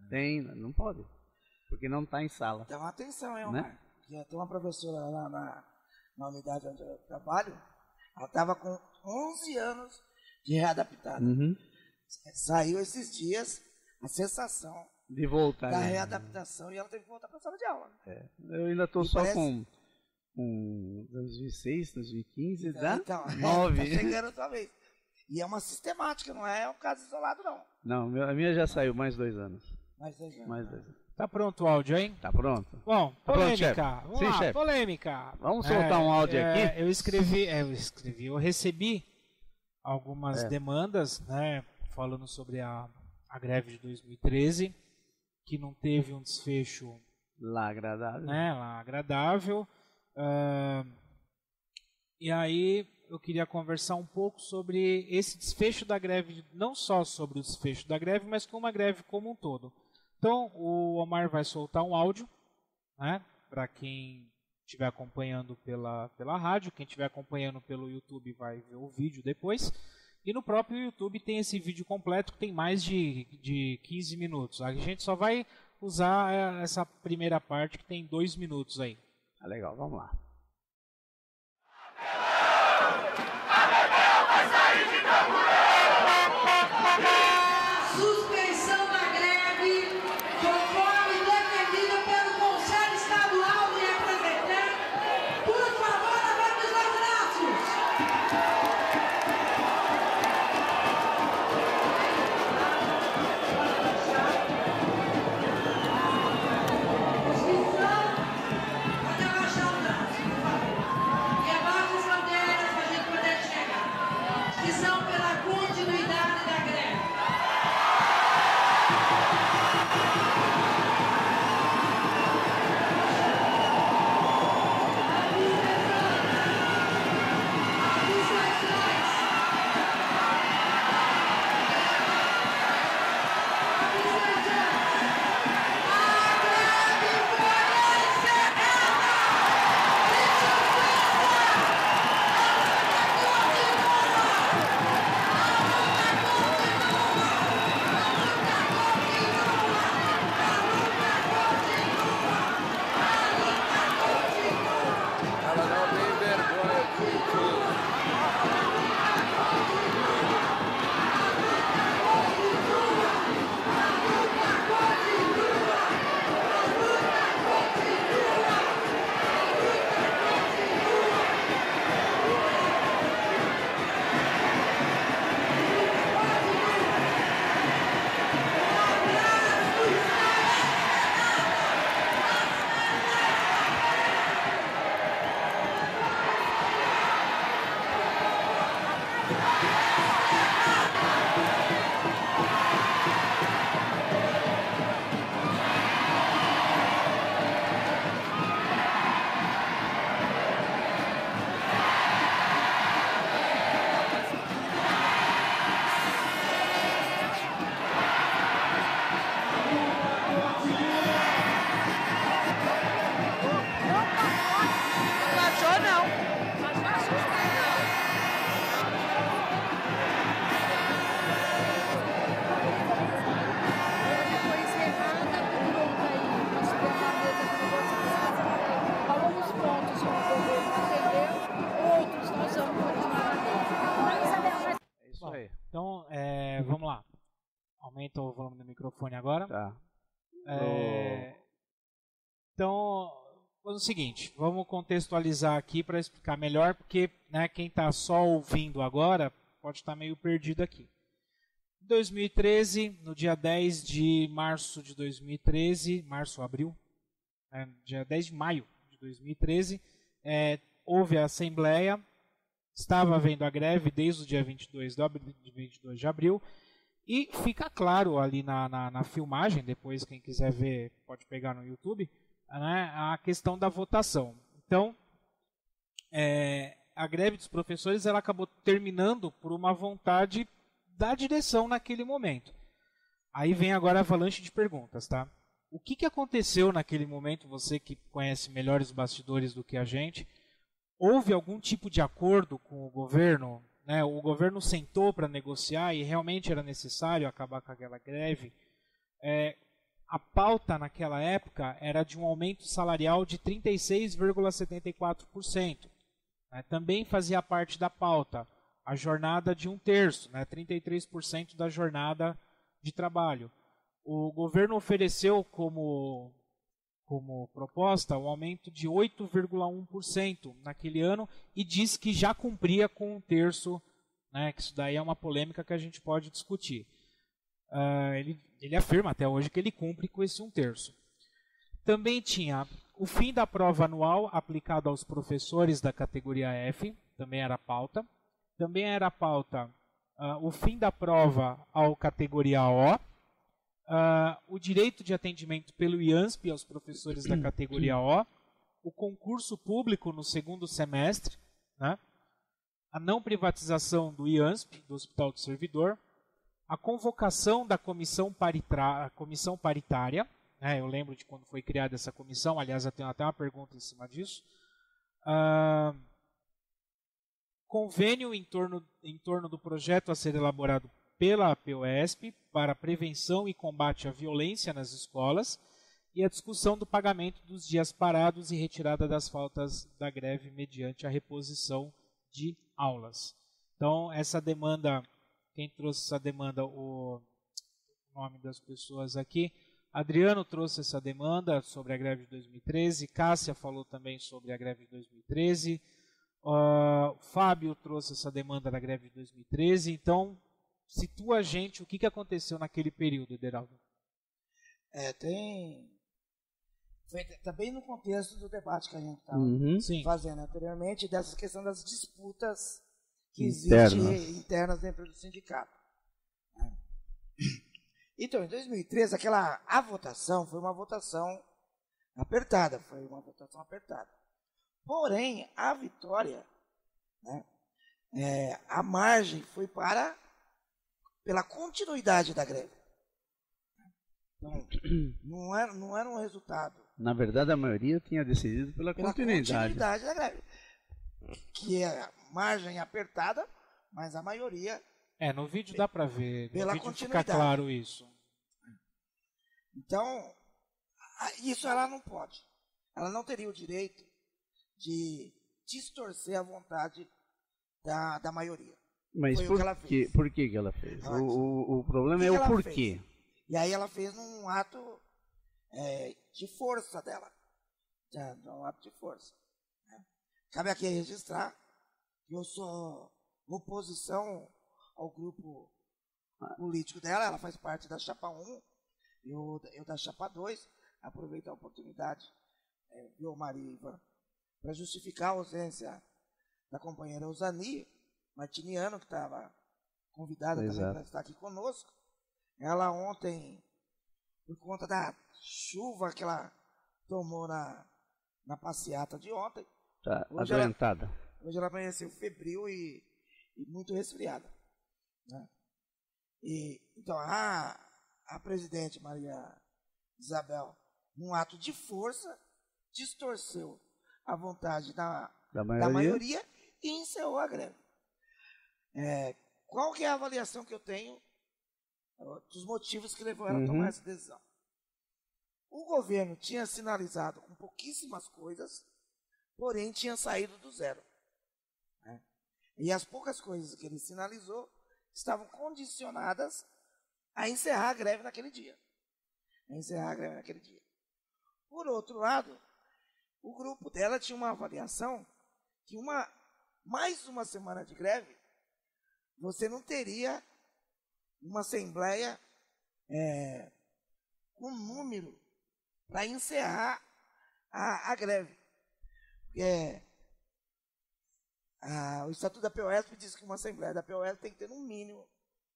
tem, não pode, porque não está em sala. Então, atenção, hein, Omar? Né? Tem uma professora lá na unidade onde eu trabalho, ela estava com 11 anos de readaptada. Uhum. Saiu esses dias a sensação de voltar da readaptação e ela teve que voltar para a sala de aula. Eu ainda estou só com 2006, 2015, dá 9. Está chegando a sua vez. E é uma sistemática, não é um caso isolado, não. Não, a minha já saiu mais 2 anos. Mais 2 anos. Mais 2 anos. Tá pronto o áudio, hein? Tá pronto. Bom, polêmica. Vamos lá, chefe. Polêmica. Vamos soltar um áudio aqui? Eu recebi algumas demandas, né, falando sobre a greve de 2013, que não teve um desfecho lá agradável. Né, lá agradável. E aí eu queria conversar um pouco sobre esse desfecho da greve, não só sobre o desfecho da greve, mas como a greve como um todo. Então, o Omar vai soltar um áudio, né, para quem estiver acompanhando pela rádio, quem estiver acompanhando pelo YouTube vai ver o vídeo depois. E no próprio YouTube tem esse vídeo completo que tem mais de 15 minutos. A gente só vai usar essa primeira parte que tem 2 minutos aí. Tá legal, vamos lá. A Bebel vai sair de Suspensão da greve, conforme defendida pelo Conselho Estadual. Então, vamos lá. Aumenta o volume do microfone agora. Tá. Então, é o seguinte, vamos contextualizar aqui para explicar melhor, porque né, quem está só ouvindo agora pode estar meio perdido aqui. Em 2013, no dia 10 de março de 2013, abril, dia 10 de maio de 2013, houve a Assembleia, estava havendo a greve desde o dia 22 de abril, e fica claro ali na filmagem, depois quem quiser ver pode pegar no YouTube, né, a questão da votação. Então, a greve dos professores ela acabou terminando por uma vontade da direção naquele momento. Aí vem agora a avalanche de perguntas, tá? O que aconteceu naquele momento, você que conhece melhor os bastidores do que a gente? Houve algum tipo de acordo com o governo? Né? O governo sentou para negociar e realmente era necessário acabar com aquela greve? A pauta naquela época era de um aumento salarial de 36,74%. Né? Também fazia parte da pauta a jornada de 1/3, né? 33% da jornada de trabalho. O governo ofereceu como proposta um aumento de 8,1% naquele ano e disse que já cumpria com 1/3, né? Que isso daí é uma polêmica que a gente pode discutir. Ele afirma até hoje que ele cumpre com esse 1/3. Também tinha o fim da prova anual aplicado aos professores da categoria F, também era pauta. Também era pauta o fim da prova ao categoria O, o direito de atendimento pelo IANSP aos professores da categoria O, o concurso público no segundo semestre, né? A não privatização do IANSP, do Hospital do Servidor, a convocação da comissão paritária, né? Eu lembro de quando foi criada essa comissão, aliás, eu tenho até uma pergunta em cima disso. Convênio em torno do projeto a ser elaborado pela POESP para prevenção e combate à violência nas escolas e a discussão do pagamento dos dias parados e retirada das faltas da greve mediante a reposição de aulas. Então, essa demanda, quem trouxe essa demanda, o nome das pessoas aqui, Adriano trouxe essa demanda sobre a greve de 2013, Cássia falou também sobre a greve de 2013, Fábio trouxe essa demanda da greve de 2013. Então, situa a gente o que aconteceu naquele período, Ederaldo. Foi também no contexto do debate que a gente estava fazendo anteriormente, dessa questão das disputas que existem internas dentro do sindicato. Então, em 2013, a votação foi uma votação apertada, Porém, a vitória, né, a margem foi pela continuidade da greve. Então, não era um resultado. Na verdade, a maioria tinha decidido pela continuidade da greve. Que é a margem apertada, mas a maioria... no vídeo dá para ver, pela no vídeo continuidade. fica claro isso. Então, isso ela não pode. Ela não teria o direito de distorcer a vontade da maioria. Mas foi o que ela fez. Por que ela fez? O problema é o porquê. E aí ela fez num ato de força dela. Um ato de força. Né? Cabe aqui registrar que eu sou oposição ao grupo político dela. Ela faz parte da Chapa 1, eu da Chapa 2. Aproveito a oportunidade, viu, Mariva, para justificar a ausência da companheira Usani Martiniano, que estava convidada também para estar aqui conosco. Ela ontem, por conta da chuva que ela tomou na passeata de ontem, está adoentada. Hoje ela amanheceu febril e muito resfriada. Né? Então, a presidente Maria Isabel, num ato de força, distorceu a vontade da maioria e encerrou a greve. Qual que é a avaliação que eu tenho dos motivos que levou ela a tomar essa decisão? O governo tinha sinalizado com pouquíssimas coisas, porém tinha saído do zero. Né? E as poucas coisas que ele sinalizou, estavam condicionadas a encerrar a greve naquele dia. Por outro lado, o grupo dela tinha uma avaliação que mais uma semana de greve, você não teria uma assembleia com número para encerrar a greve. O Estatuto da POSP diz que uma assembleia da POSP tem que ter no mínimo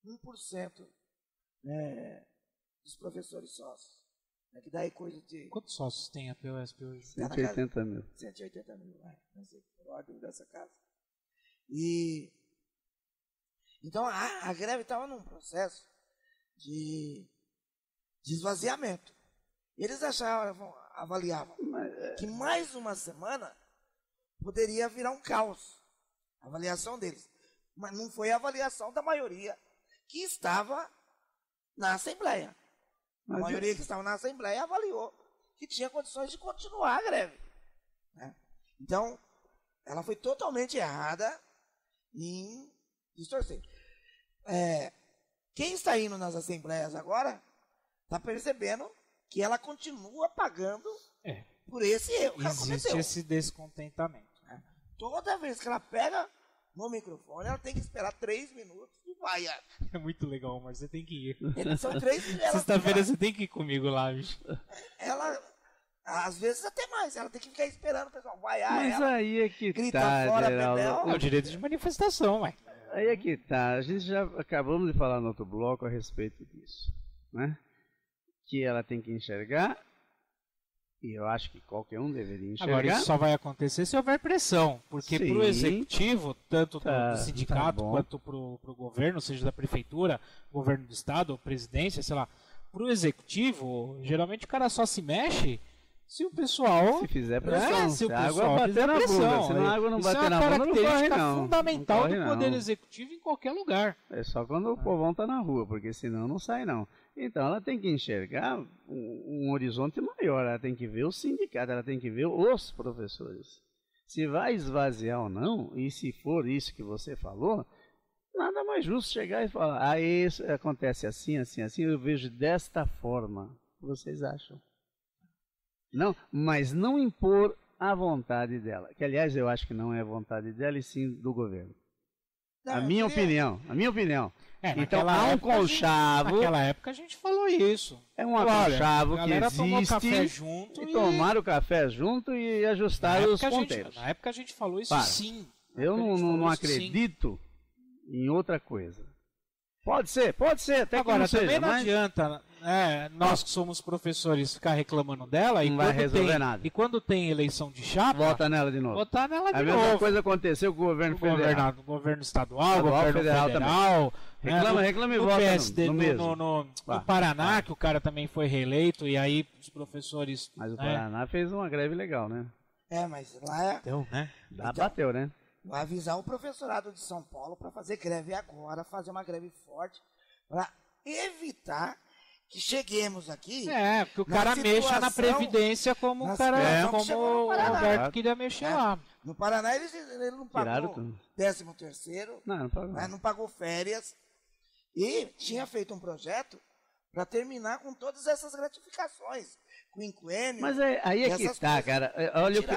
1% dos professores sócios. Que dá aí coisa de... Quantos sócios tem a POSP hoje? 180 mil. 180 mil, não sei, por ordem dessa casa. Então a greve estava num processo de esvaziamento. Eles avaliavam que mais uma semana poderia virar um caos. A avaliação deles. Mas não foi a avaliação da maioria que estava na Assembleia. A maioria que estava na Assembleia avaliou que tinha condições de continuar a greve. Então, ela foi totalmente errada em distorcer. Quem está indo nas assembleias agora está percebendo que ela continua pagando por esse erro que ela cometeu. Existe esse descontentamento. Toda vez que ela pega no microfone, ela tem que esperar 3 minutos e vai. É muito legal, mas você tem que ir. São 3 minutos. Sexta-feira você tem que ir comigo lá, bicho. Ela, às vezes até mais, ela tem que ficar esperando o pessoal vaiar Mas ela. aí é que grita tá, fora, Geraldo. Bebel. É o direito de manifestação, ué. Aí é que tá. A gente já acabamos de falar no outro bloco a respeito disso, né? Que ela tem que enxergar, e eu acho que qualquer um deveria enxergar. Agora, isso só vai acontecer se houver pressão, porque para o executivo, tanto do sindicato quanto para o governo, seja da prefeitura, governo do estado, ou presidência, sei lá, para o executivo, geralmente o cara só se mexe se o pessoal... Se fizer pressão, se o se a água pessoal bater na bunda, se a água não bater na bunda, não corre não. Isso é uma característica fundamental Não corre, do poder não. executivo em qualquer lugar. É só quando o povão está na rua, porque senão não sai não. Então ela tem que enxergar um horizonte maior, ela tem que ver o sindicato, ela tem que ver os professores. Se vai esvaziar ou não, e se for isso que você falou, nada mais justo chegar e falar, isso acontece assim, assim, assim, eu vejo desta forma. O que vocês acham? Não, mas não impor a vontade dela, que aliás eu acho que não é a vontade dela e sim do governo. A minha opinião. Então há um conchavo. Naquela época a gente falou isso. É um conchavo que existe. Café junto e tomaram o café junto e ajustaram os ponteiros. Na época a gente falou isso sim. Eu não acredito em outra coisa. Pode ser, até agora, que não seja. Também não mas... adianta nós que somos professores ficar reclamando dela não vai resolver nada. E quando tem eleição de chapa, vota nela de novo. Votar nela de novo. A mesma coisa aconteceu com o governo federal. O governo estadual, governo federal. Reclama e vota PSD, no mesmo. No Paraná, que o cara também foi reeleito, e aí os professores... Mas o Paraná fez uma greve legal, né? Mas lá... Deu, né? Bateu, né? Vai avisar o professorado de São Paulo para fazer greve agora, fazer uma greve forte, para evitar que cheguemos aqui... porque o cara mexa na Previdência como o cara, como o Roberto queria mexer lá. No Paraná ele não pagou 13º, não pagou férias, e tinha feito um projeto para terminar com todas essas gratificações, com inquênio. Mas aí é que tá, cara.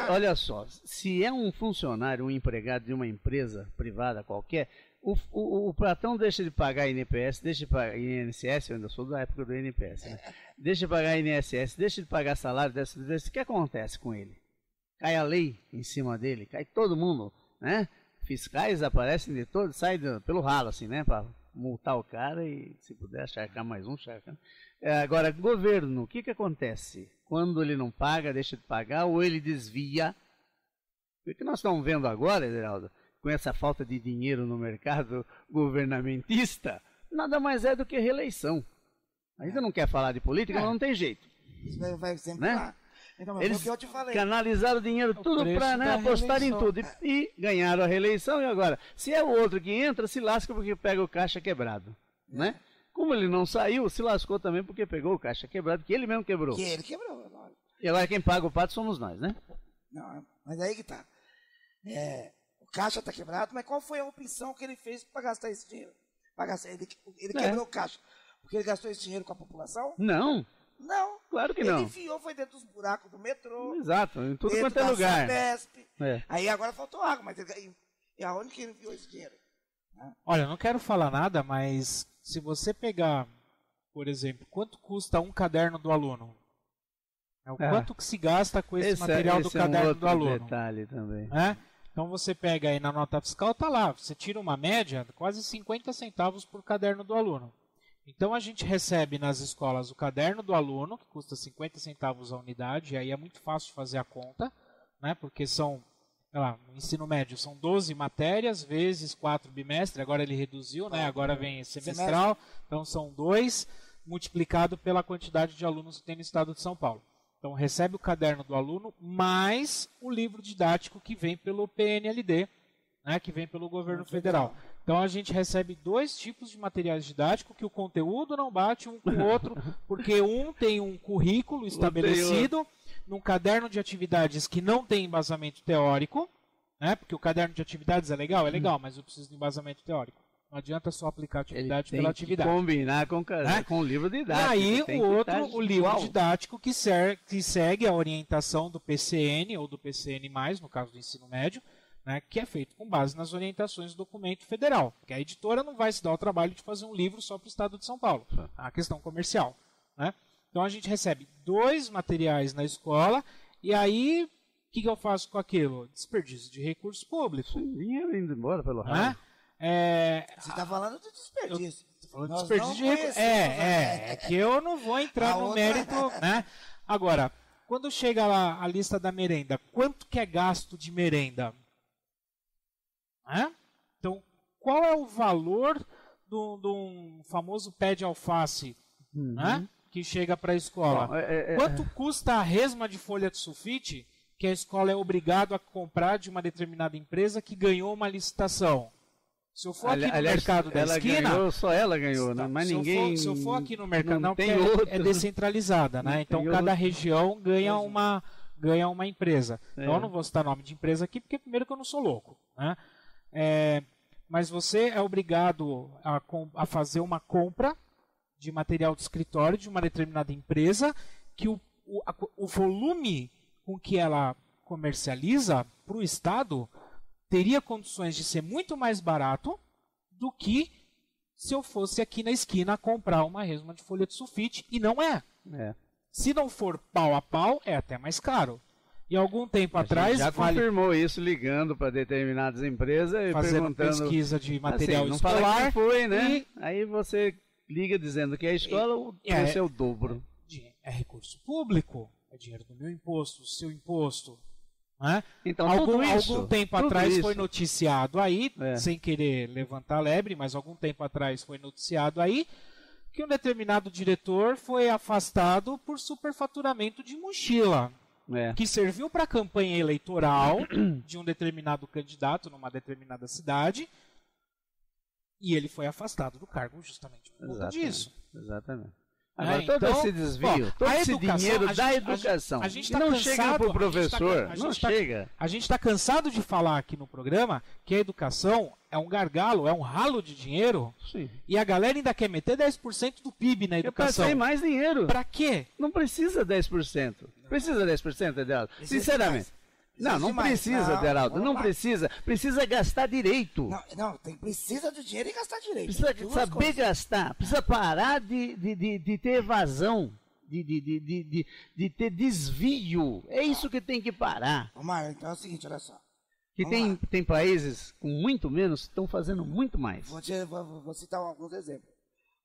Olha só, se é um funcionário, um empregado de uma empresa privada qualquer, o patrão deixa de pagar INPS, deixa de pagar INSS, eu ainda sou da época do INPS, né? Deixa de pagar INSS, deixa de pagar salário, o que acontece com ele? Cai a lei em cima dele, cai todo mundo, né? Fiscais aparecem de todos, saem pelo ralo, assim, né? Para multar o cara e, se puder, charcar mais um, charcar. Agora, governo, o que acontece? Quando ele não paga, deixa de pagar, ou ele desvia. O que nós estamos vendo agora, Geraldo, com essa falta de dinheiro no mercado governamentista, nada mais é do que reeleição. A gente não quer falar de política, mas não tem jeito. Isso vai sempre né? Então, eles o que eu te falei. canalizaram o dinheiro tudo para apostar em tudo. E ganharam a reeleição, e agora? Se é o outro que entra, se lasca porque pega o caixa quebrado. Né? Como ele não saiu, se lascou também porque pegou o caixa quebrado, que ele mesmo quebrou. Que ele quebrou. Agora. E agora quem paga o pato somos nós, né? Não, mas aí que tá. O caixa tá quebrado, mas qual foi a opção que ele fez para gastar esse dinheiro? Pagar ele quebrou o caixa. Porque ele gastou esse dinheiro com a população? Não, Não. claro que Ele não. enfiou, foi dentro dos buracos do metrô. Exato, em tudo dentro quanto é da lugar. Sabesp. É. Aí agora faltou água, mas e aonde que ele enfiou esse dinheiro? Olha, não quero falar nada, mas se você pegar, por exemplo, quanto custa um caderno do aluno? Quanto que se gasta com esse material do caderno do aluno? Detalhe também. Então você pega aí na nota fiscal, tá lá, você tira uma média, quase 50 centavos por caderno do aluno. Então a gente recebe nas escolas o caderno do aluno, que custa 50 centavos a unidade, e aí é muito fácil fazer a conta, né? Porque são, no ensino médio, são 12 matérias vezes 4 bimestres, agora ele reduziu, né? Agora vem semestral, então são 2, multiplicado pela quantidade de alunos que tem no estado de São Paulo. Então recebe o caderno do aluno, mais o livro didático que vem pelo PNLD, né? Que vem pelo governo federal. Então a gente recebe 2 tipos de materiais didáticos que o conteúdo não bate um com o outro, porque um tem um currículo estabelecido num caderno de atividades que não tem embasamento teórico, né? Porque o caderno de atividades é legal, mas eu preciso de embasamento teórico. Não adianta só aplicar atividade pela atividade. Combinar com o livro didático. E aí o livro didático que segue a orientação do PCN ou do PCN+, no caso do ensino médio, né, que é feito com base nas orientações do documento federal. Porque a editora não vai se dar o trabalho de fazer um livro só para o estado de São Paulo. É uma questão comercial. Né? Então a gente recebe 2 materiais na escola e aí o que eu faço com aquilo? Desperdício de recursos públicos. Dinheiro indo embora pelo ralo. Né? Você está falando de desperdício. Estou falando de desperdício de recursos. É que eu não vou entrar no mérito. Né? Agora, quando chega lá a lista da merenda, quanto que é gasto de merenda? Então, qual é o valor de um famoso pé de alface que chega para a escola? Bom, quanto custa a resma de folha de sulfite que a escola é obrigada a comprar de uma determinada empresa que ganhou uma licitação? Se eu for aqui no mercado da esquina... só ela ganhou, né? Mas ninguém... Se eu for aqui no mercado... Não, tem é descentralizada, né? Então, cada região ganha uma empresa. Então, eu não vou citar nome de empresa aqui, porque primeiro que eu não sou louco, né? Mas você é obrigado a fazer uma compra de material de escritório de uma determinada empresa que o volume com que ela comercializa para o Estado teria condições de ser muito mais barato do que se eu fosse aqui na esquina comprar uma resma de folha de sulfite, e não é. Se não for pau a pau, é até mais caro. E algum tempo atrás... já confirmou isso ligando para determinadas empresas e fazendo perguntando... pesquisa de material não escolar. Fala quem foi, né? Aí você liga dizendo que é a escola, o preço é o dobro. É recurso público, é dinheiro do meu imposto, do seu imposto. Né? Então, algum tempo atrás foi noticiado aí, sem querer levantar lebre, mas algum tempo atrás foi noticiado aí, que um determinado diretor foi afastado por superfaturamento de mochila. Que serviu para a campanha eleitoral de um determinado candidato numa determinada cidade, e ele foi afastado do cargo justamente por conta disso. Exatamente. Agora, todo esse desvio, todo esse dinheiro da educação, a gente tá não cansado, chega para o professor, não chega. A gente está cansado de falar aqui no programa que a educação é um gargalo, é um ralo de dinheiro, e a galera ainda quer meter 10% do PIB na educação. Eu passei mais dinheiro. Para quê? Não precisa 10%. Precisa 10%, Adeldo? Sinceramente. Não precisa, Adeldo. Não precisa. Precisa gastar direito. Precisa do dinheiro e gastar direito. Precisa saber gastar. Precisa parar de ter evasão. De ter desvio. É isso que tem que parar. Mário, então é o seguinte, olha só. Que tem países com muito menos que estão fazendo muito mais. Vou citar alguns exemplos.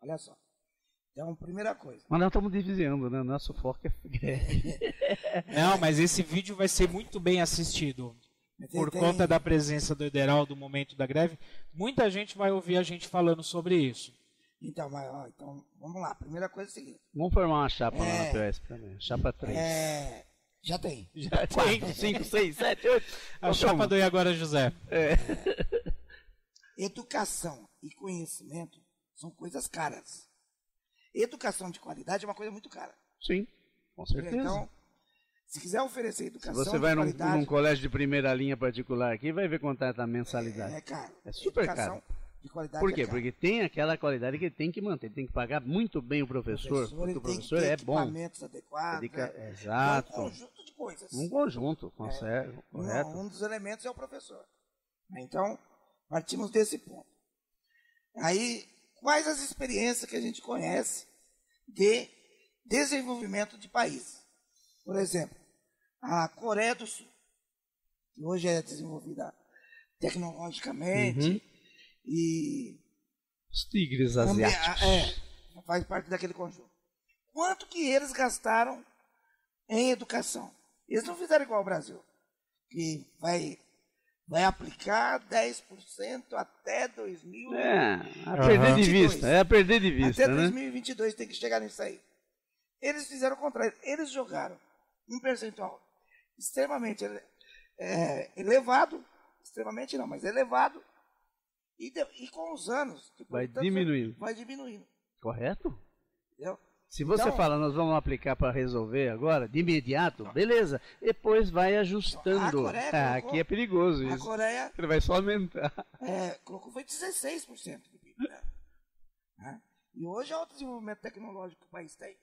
Olha só. Então, primeira coisa. Mas nós estamos desviando, né? Nosso foco é... Não, mas esse vídeo vai ser muito bem assistido. Por conta da presença do Ederaldo do momento da greve, muita gente vai ouvir a gente falando sobre isso. Então, vamos lá. Primeira coisa é o seguinte. Vamos formar uma chapa lá na POS também. Chapa 3. Já tem. Já tem. 4, 5, 6, 7, 8. A chapa do E agora, José. Educação e conhecimento são coisas caras. Educação de qualidade é uma coisa muito cara. Sim, com certeza. Então, se quiser oferecer educação de qualidade... Você vai num colégio de primeira linha particular aqui, vai ver quanto é a mensalidade. É caro. É super educação caro. de qualidade. Por quê? Porque tem aquela qualidade que ele tem que manter. Ele tem que pagar muito bem o professor, porque o professor é bom. Equipamentos adequados. Exato. É um conjunto de coisas. Um conjunto, correto. Um dos elementos é o professor. Então, partimos desse ponto. Aí, quais as experiências que a gente conhece de desenvolvimento de países? Por exemplo, a Coreia do Sul, que hoje é desenvolvida tecnologicamente e os tigres asiáticos. Faz parte daquele conjunto. Quanto que eles gastaram em educação? Eles não fizeram igual ao Brasil, que vai aplicar 10% até 2000. Perder de vista. É a perder de vista, até 2022 tem que chegar nisso aí. Eles fizeram o contrário. Eles jogaram um percentual extremamente elevado, extremamente não, mas elevado, e com os anos vai diminuindo. Correto? Entendeu? Se você fala, nós vamos aplicar para resolver agora, de imediato, beleza. Depois vai ajustando. Aqui é perigoso isso. A Coreia... Ele vai só aumentar. Colocou foi 16% do PIB. Né? E hoje é o desenvolvimento tecnológico que o país tem.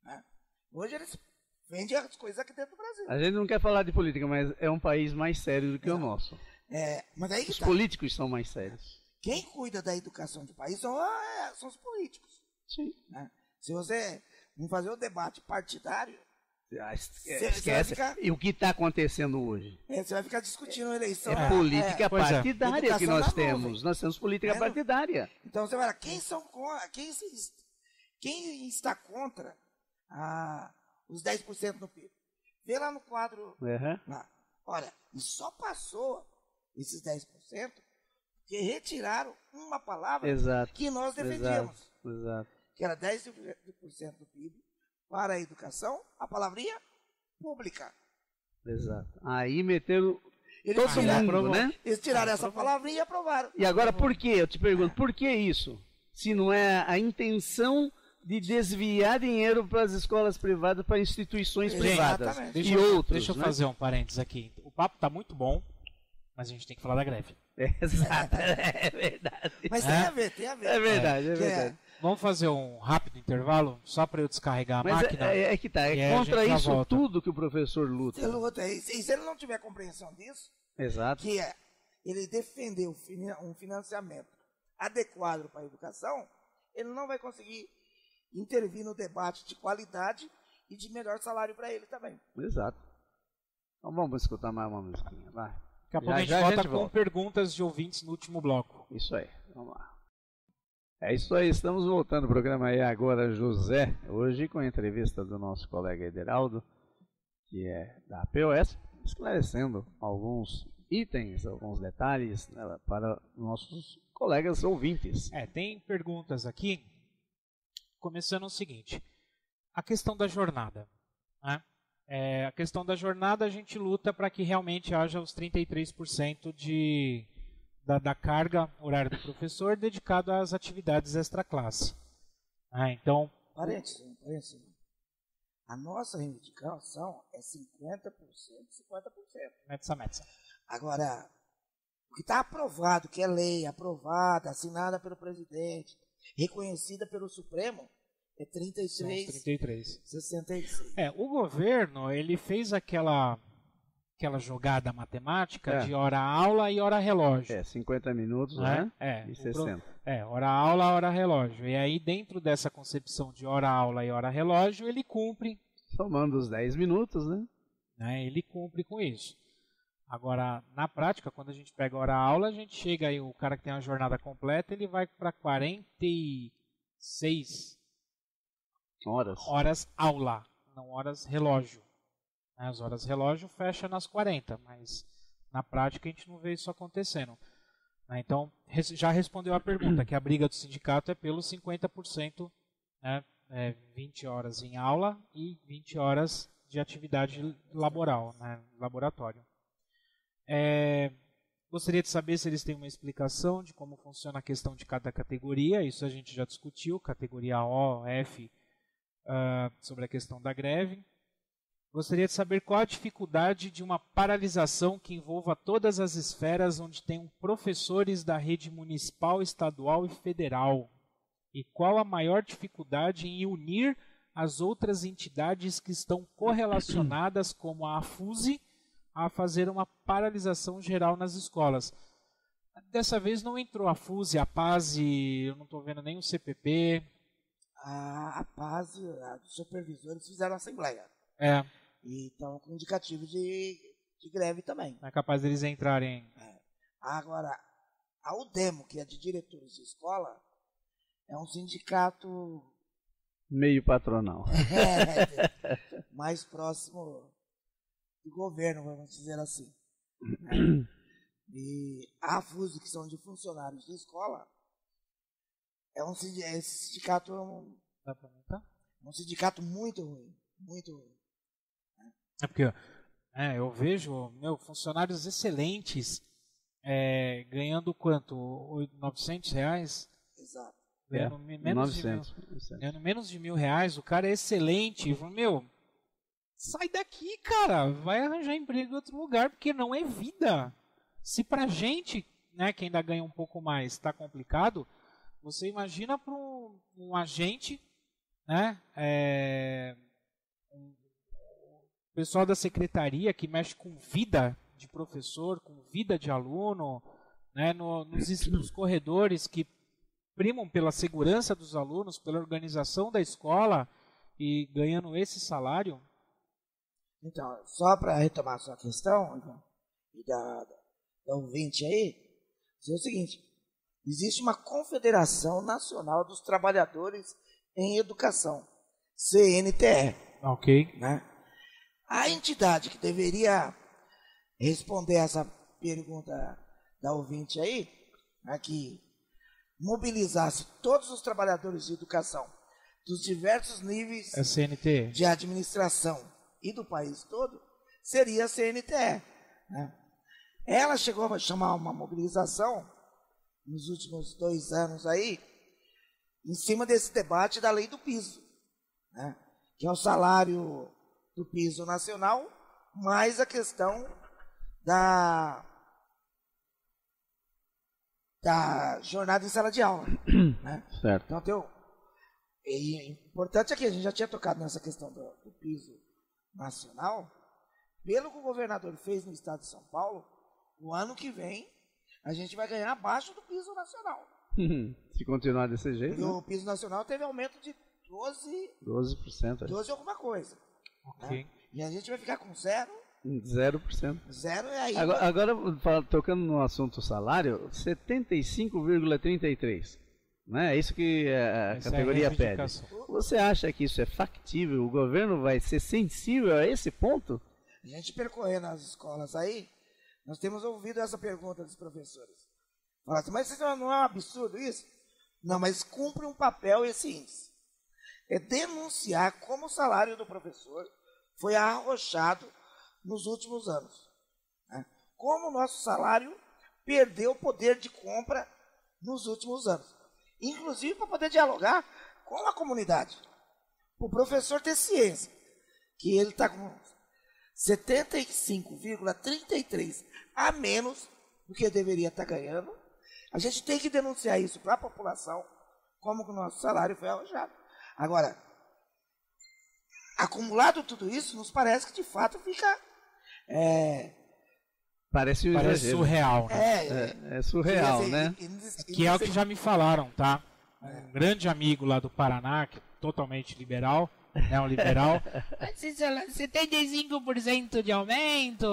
Né? Hoje eles vendem as coisas aqui dentro do Brasil. A gente não quer falar de política, mas é um país mais sério do que o nosso. Mas aí os políticos são mais sérios. Quem cuida da educação do país são os políticos. Sim. Né? Se você não fazer o debate partidário, esquece. E o que está acontecendo hoje? Você vai ficar discutindo a eleição. É política partidária que nós temos. Nós temos política partidária. Então você vai lá, quem está contra os 10% no PIB? Vê lá no quadro. Lá. Olha, e só passou esses 10% porque retiraram uma palavra que nós defendíamos. Exato. Que era 10% do PIB para a educação, a palavrinha pública. Exato. Aí meteram todo mundo, né? Eles tiraram essa palavrinha e aprovaram. E agora por quê? Eu te pergunto, por que isso? Se não é a intenção de desviar dinheiro para as escolas privadas, para instituições privadas e outros. Deixa eu fazer um parênteses aqui. O papo está muito bom, mas a gente tem que falar da greve. Exato, é verdade. Mas tem a ver. É verdade. Vamos fazer um rápido intervalo, só para eu descarregar a máquina? É contra isso tudo que o professor luta. E se ele não tiver compreensão disso, que ele defender um financiamento adequado para a educação, ele não vai conseguir intervir no debate de qualidade e de melhor salário para ele também. Exato. Então vamos escutar mais uma musiquinha, vai. Daqui a pouco a gente volta com perguntas de ouvintes no último bloco. Isso aí, vamos lá. É isso aí, estamos voltando ao programa aí agora, José, hoje com a entrevista do nosso colega Ederaldo, que é da POS, esclarecendo alguns itens, alguns detalhes, né, para nossos colegas ouvintes. Tem perguntas aqui, começando o seguinte, a questão da jornada, né? A questão da jornada a gente luta para que realmente haja os 33% da carga horária do professor dedicado às atividades extra-classe. Então... Parênteses. A nossa reivindicação é 50%, 50%. Metsa. Agora, o que está aprovado, que é lei aprovada, assinada pelo presidente, reconhecida pelo Supremo, é 33. 66. O governo, ele fez aquela jogada matemática de hora-aula e hora-relógio. 50 minutos, né? E 60. Hora-aula, hora-relógio. E aí, dentro dessa concepção de hora-aula e hora-relógio, ele cumpre. Somando os 10 minutos, né? Ele cumpre com isso. Agora, na prática, quando a gente pega hora-aula, a gente chega aí, o cara que tem uma jornada completa, ele vai para 46 horas aula, não horas relógio. As horas relógio fecha nas 40, mas na prática a gente não vê isso acontecendo. Então, já respondeu a pergunta, que a briga do sindicato é pelos 50%, 20 horas em aula e 20 horas de atividade laboral, laboratório. Gostaria de saber se eles têm uma explicação de como funciona a questão de cada categoria, isso a gente já discutiu, categoria O, F, sobre a questão da greve. Gostaria de saber qual a dificuldade de uma paralisação que envolva todas as esferas onde tenham professores da rede municipal, estadual e federal. E qual a maior dificuldade em unir as outras entidades que estão correlacionadas, como a AFUSE, a fazer uma paralisação geral nas escolas. Dessa vez não entrou a AFUSE, a PASE, eu não estou vendo nem o CPP. A PASE, os supervisores fizeram a assembleia. É. E estão com indicativo de greve também. Não é capaz deles entrarem. Agora, a UDEMO, que é de diretores de escola, é um sindicato meio patronal. Mais próximo do governo, vamos dizer assim. Né? E a AFUSE, que são de funcionários de escola, esse sindicato Dá pra aumentar? É um sindicato muito ruim. Muito ruim. É porque eu vejo funcionários excelentes ganhando quanto? R$900? Exato. Ganhando menos de R$1.000. O cara é excelente. Eu falo, sai daqui, cara. Vai arranjar emprego em outro lugar, porque não é vida. Se pra gente, né, que ainda ganha um pouco mais, está complicado, você imagina para um agente, né, o pessoal da secretaria que mexe com vida de professor, com vida de aluno, né, nos corredores que primam pela segurança dos alunos, pela organização da escola e ganhando esse salário. Então, só para retomar a sua questão, e da ouvinte aí, é o seguinte, existe uma Confederação Nacional dos Trabalhadores em Educação, CNTE. Ok. Né? A entidade que deveria responder essa pergunta da ouvinte aí, que mobilizasse todos os trabalhadores de educação dos diversos níveis de administração e do país todo, seria a CNTE. Né? Ela chegou a chamar uma mobilização nos últimos 2 anos aí, em cima desse debate da lei do piso, né? Que é o salário do piso nacional, mais a questão da jornada em sala de aula. Né? Certo. Então, é importante aqui, a gente já tinha tocado nessa questão do piso nacional. Pelo que o governador fez no estado de São Paulo, o ano que vem a gente vai ganhar abaixo do piso nacional. Se continuar desse jeito. E o piso nacional teve aumento de 12%. 12 alguma coisa. Ok. Né? E a gente vai ficar com 0%. 0%. Zero e aí. Agora tocando no assunto salário, 75,33. Né? É isso que a categoria pede. Você acha que isso é factível? O governo vai ser sensível a esse ponto? A gente percorrendo as escolas aí, nós temos ouvido essa pergunta dos professores. Fala assim, mas não é um absurdo isso? Não, mas cumpre um papel esse índice. É denunciar como o salário do professor foi arrochado nos últimos anos. Né? Como o nosso salário perdeu o poder de compra nos últimos anos. Inclusive para poder dialogar com a comunidade. O professor ter ciência que ele está com 75,33 a menos do que deveria estar ganhando. A gente tem que denunciar isso para a população, como que o nosso salário foi arrojado. Agora, acumulado tudo isso, nos parece que de fato fica... Parece surreal, né? É surreal, né? Que é o que já me falaram, tá? Um grande amigo lá do Paraná, que é totalmente liberal, é um liberal. Você tem 5% de aumento,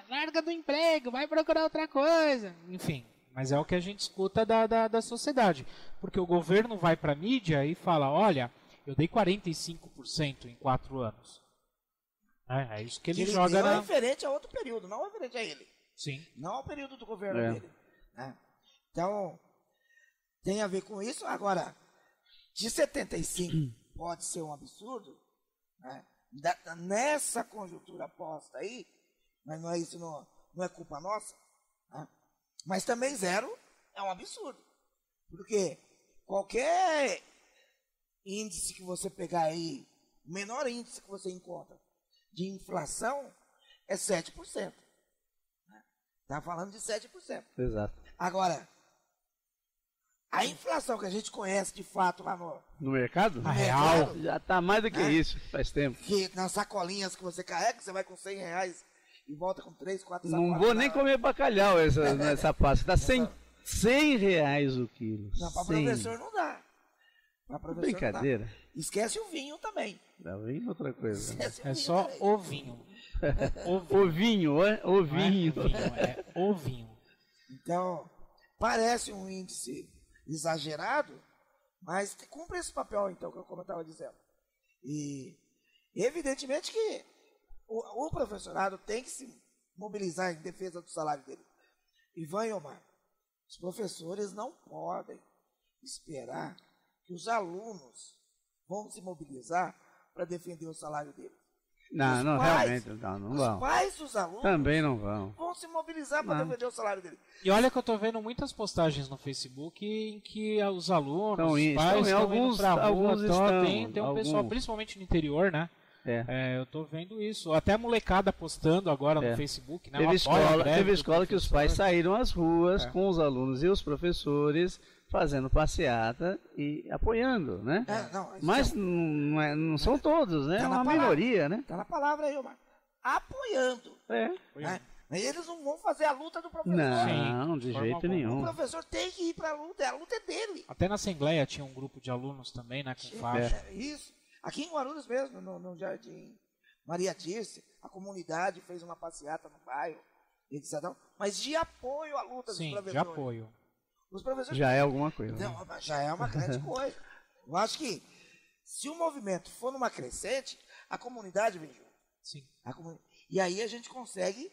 larga do emprego, vai procurar outra coisa. Enfim, mas é o que a gente escuta da sociedade. Porque o governo vai para a mídia e fala, olha, eu dei 45% em 4 anos. É isso que ele joga na... referente a outro período, não referente a ele. Sim. Não ao período do governo dele. Né? Então, tem a ver com isso. Agora, de 75 pode ser um absurdo, né? Nessa conjuntura posta aí, mas não é isso, não é culpa nossa, né? Mas também 0 é um absurdo. Porque qualquer índice que você pegar aí, o menor índice que você encontra de inflação é 7%. Está falando de 7%. Exato. Agora, a inflação que a gente conhece de fato lá no mercado? A real. Já está mais do que isso, faz tempo. Que nas sacolinhas que você carrega, você vai com R$100 e volta com 3, 4 sacolas. Não vou nem comer bacalhau nessa pasta. Está R$100 o quilo. Não, para professor não dá. Pra professor Brincadeira. não dá. Esquece o vinho também. Não, vinho é outra coisa. É só também. o vinho. Ovinho, é? Ovinho. É ovinho. Então, parece um índice exagerado, mas cumpre esse papel, então, como eu estava dizendo. E, evidentemente, que o professorado tem que se mobilizar em defesa do salário dele. Ivan e Omar, os professores não podem esperar que os alunos vão se mobilizar para defender o salário deles. Não, realmente, não vão. Os pais dos alunos Também não vão se mobilizar para defender o salário deles. E olha que eu tô vendo muitas postagens no Facebook em que os alunos, os pais estão estão indo pra rua, alguns estão, tem um pessoal, principalmente no interior, né? Eu tô vendo isso. Até a molecada postando agora no Facebook, né? Teve escola que os pais saíram às ruas com os alunos e os professores fazendo passeata e apoiando, né? Mas não são todos, né? É uma minoria, né? Tá na palavra aí, Omar. Apoiando. Mas eles não vão fazer a luta do professor. Não, de jeito nenhum. O professor tem que ir para a luta é dele. Até na Assembleia tinha um grupo de alunos também, né? Com faixa. Isso. Aqui em Guarulhos mesmo, no Jardim Maria Dirce, a comunidade fez uma passeata no bairro, etc. Mas de apoio à luta dos professores. Sim, de apoio. Os professores... Já é alguma coisa. Então, já é uma grande coisa. Eu acho que se o movimento for numa crescente, a comunidade vem junto. Sim. E aí a gente consegue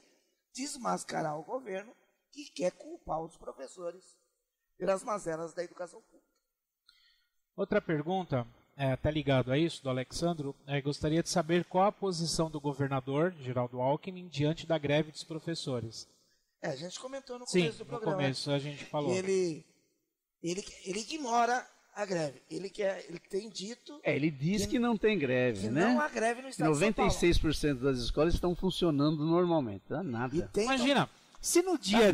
desmascarar o governo que quer culpar os professores pelas mazelas da educação pública. Outra pergunta, tá ligado a isso, do Alexandro, gostaria de saber qual a posição do governador, Geraldo Alckmin, diante da greve dos professores. A gente comentou no começo do programa. No começo a gente falou. Ele ignora a greve. Ele tem dito... Ele diz que não tem greve, né? Não há greve no estado de São Paulo. 96% das escolas estão funcionando normalmente. Não dá nada. Imagina, se no dia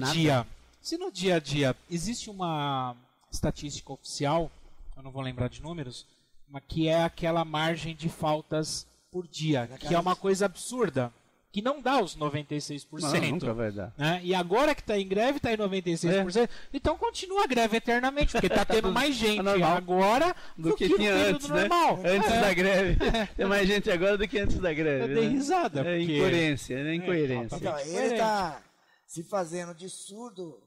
a dia existe uma estatística oficial, eu não vou lembrar de números, mas que é aquela margem de faltas por dia, que é uma coisa absurda. Que não dá os 96%. Não, nunca vai dar. Né? E agora que está em greve, está em 96%. Então continua a greve eternamente, porque está tendo mais gente agora do que tinha antes, né? Antes da greve. Tem mais gente agora do que antes da greve. Eu dei risada. É incoerência, né? Incoerência. Então, ele está se fazendo de surdo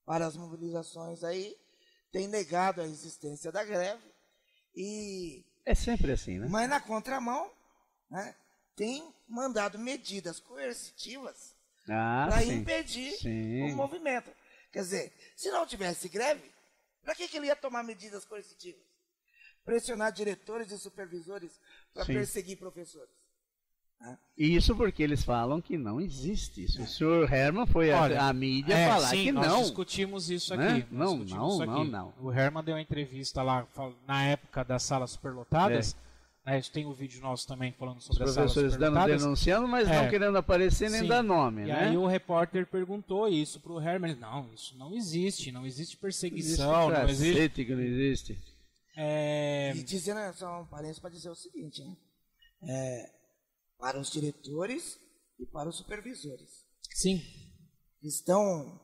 para as mobilizações aí, tem negado a existência da greve e... É sempre assim, né? Mas na contramão, né? Tem mandado medidas coercitivas para impedir o movimento. Quer dizer, se não tivesse greve, para que ele ia tomar medidas coercitivas? Pressionar diretores e supervisores para perseguir professores. E isso porque eles falam que não existe isso. O senhor Herman foi à mídia falar que não. Nós discutimos isso aqui. Né? Não. O Herman deu uma entrevista lá na época das salas superlotadas. Tem o vídeo nosso também falando sobre as salas superlotadas. Os professores denunciando, mas não querendo aparecer nem dar nome. E né? aí o repórter perguntou isso para o Herman. Não, isso não existe perseguição. Não existe. Que não existe. E dizendo, só um parênteses para dizer o seguinte, né? Para os diretores e para os supervisores. Sim. Estão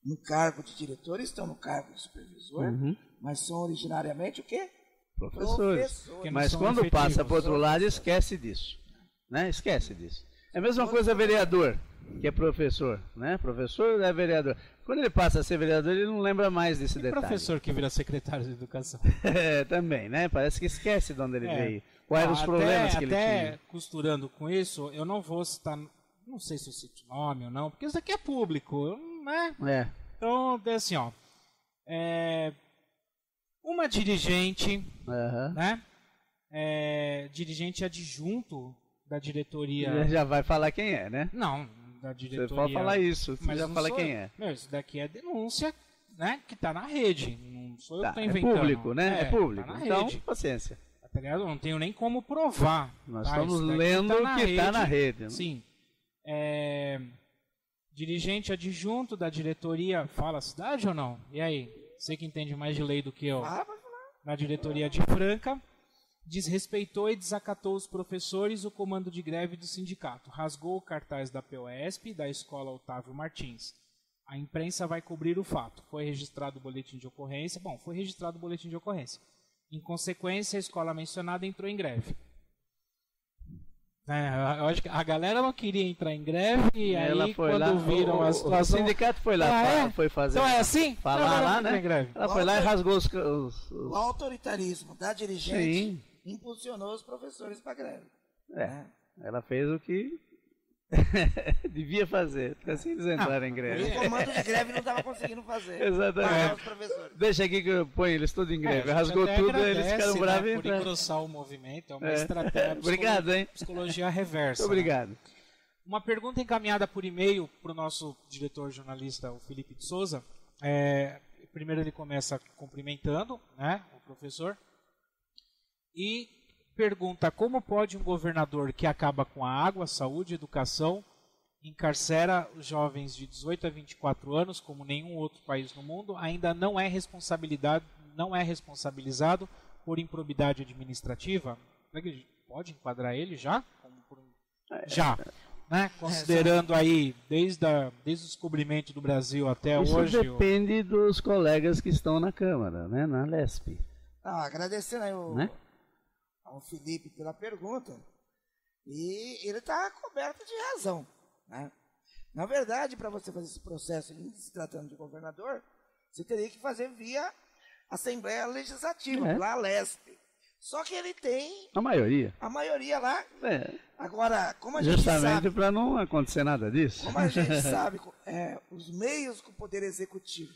no cargo de diretor, estão no cargo de supervisor, mas são originariamente o quê? Professores. Mas quando passa para o outro lado, esquece disso. Né? Esquece disso. É a mesma coisa vereador, que é professor. Né? Professor é vereador. Quando ele passa a ser vereador, ele não lembra mais desse detalhe. Professor que vira secretário de educação. Também, né? Parece que esquece de onde ele veio. Quais eram os problemas que ele tinha. Até costurando com isso, eu não vou citar, não sei se eu cito nome ou não, porque isso aqui é público, né? Então, assim, ó. Uma dirigente, né? Dirigente adjunto da diretoria. Já vai falar quem é, né? Não, da diretoria. Você pode falar isso, você já fala quem é. Meu, isso daqui é denúncia, né? Que está na rede. Não sou eu que estou inventando. É público, né? É público. Tá na então, rede. paciência. Tá ligado? Eu não tenho nem como provar. Nós estamos lendo o que está na rede. Né? Sim. Dirigente adjunto da diretoria, fala a cidade ou não? E aí? Você que entende mais de lei do que eu. Na diretoria de Franca, desrespeitou e desacatou os professores o comando de greve do sindicato. Rasgou o cartaz da POESP e da escola Otávio Martins. A imprensa vai cobrir o fato. Foi registrado o boletim de ocorrência. Bom, foi registrado o boletim de ocorrência. Em consequência, a escola mencionada entrou em greve. Eu acho que a galera não queria entrar em greve e aí quando viram a situação... O sindicato foi lá, foi fazer... Então é assim? Falar lá, né? Ela foi lá e rasgou os... O autoritarismo da dirigente impulsionou os professores para a greve. Ela fez o que devia fazer, assim eles entraram em greve. O comando de greve não estava conseguindo fazer. Exatamente. Os professores. Deixa aqui que eu ponho eles todos em greve. Rasgou tudo, eles ficaram bravos. Por engrossar o movimento, é uma estratégia. Obrigado, hein? Psicologia reversa. Muito obrigado. Né? Uma pergunta encaminhada por e-mail para o nosso diretor jornalista, o Felipe de Souza. Primeiro ele começa cumprimentando, né, o professor e pergunta como pode um governador que acaba com a água, saúde e educação, encarcera os jovens de 18 a 24 anos, como nenhum outro país no mundo, ainda não é responsabilizado por improbidade administrativa? Pode enquadrar ele já? Já. Né? Considerando aí, desde o descobrimento do Brasil até Isso hoje... Isso depende dos colegas que estão na Câmara, né? Na LESP. Agradecendo aí ao Felipe pela pergunta, e ele está coberto de razão. Né? Na verdade, para você fazer esse processo, se tratando de governador, você teria que fazer via Assembleia Legislativa, pela LESP. Só que ele tem... A maioria. A maioria lá. Agora, como a gente justamente para não acontecer nada disso. Como a gente sabe, os meios que o Poder Executivo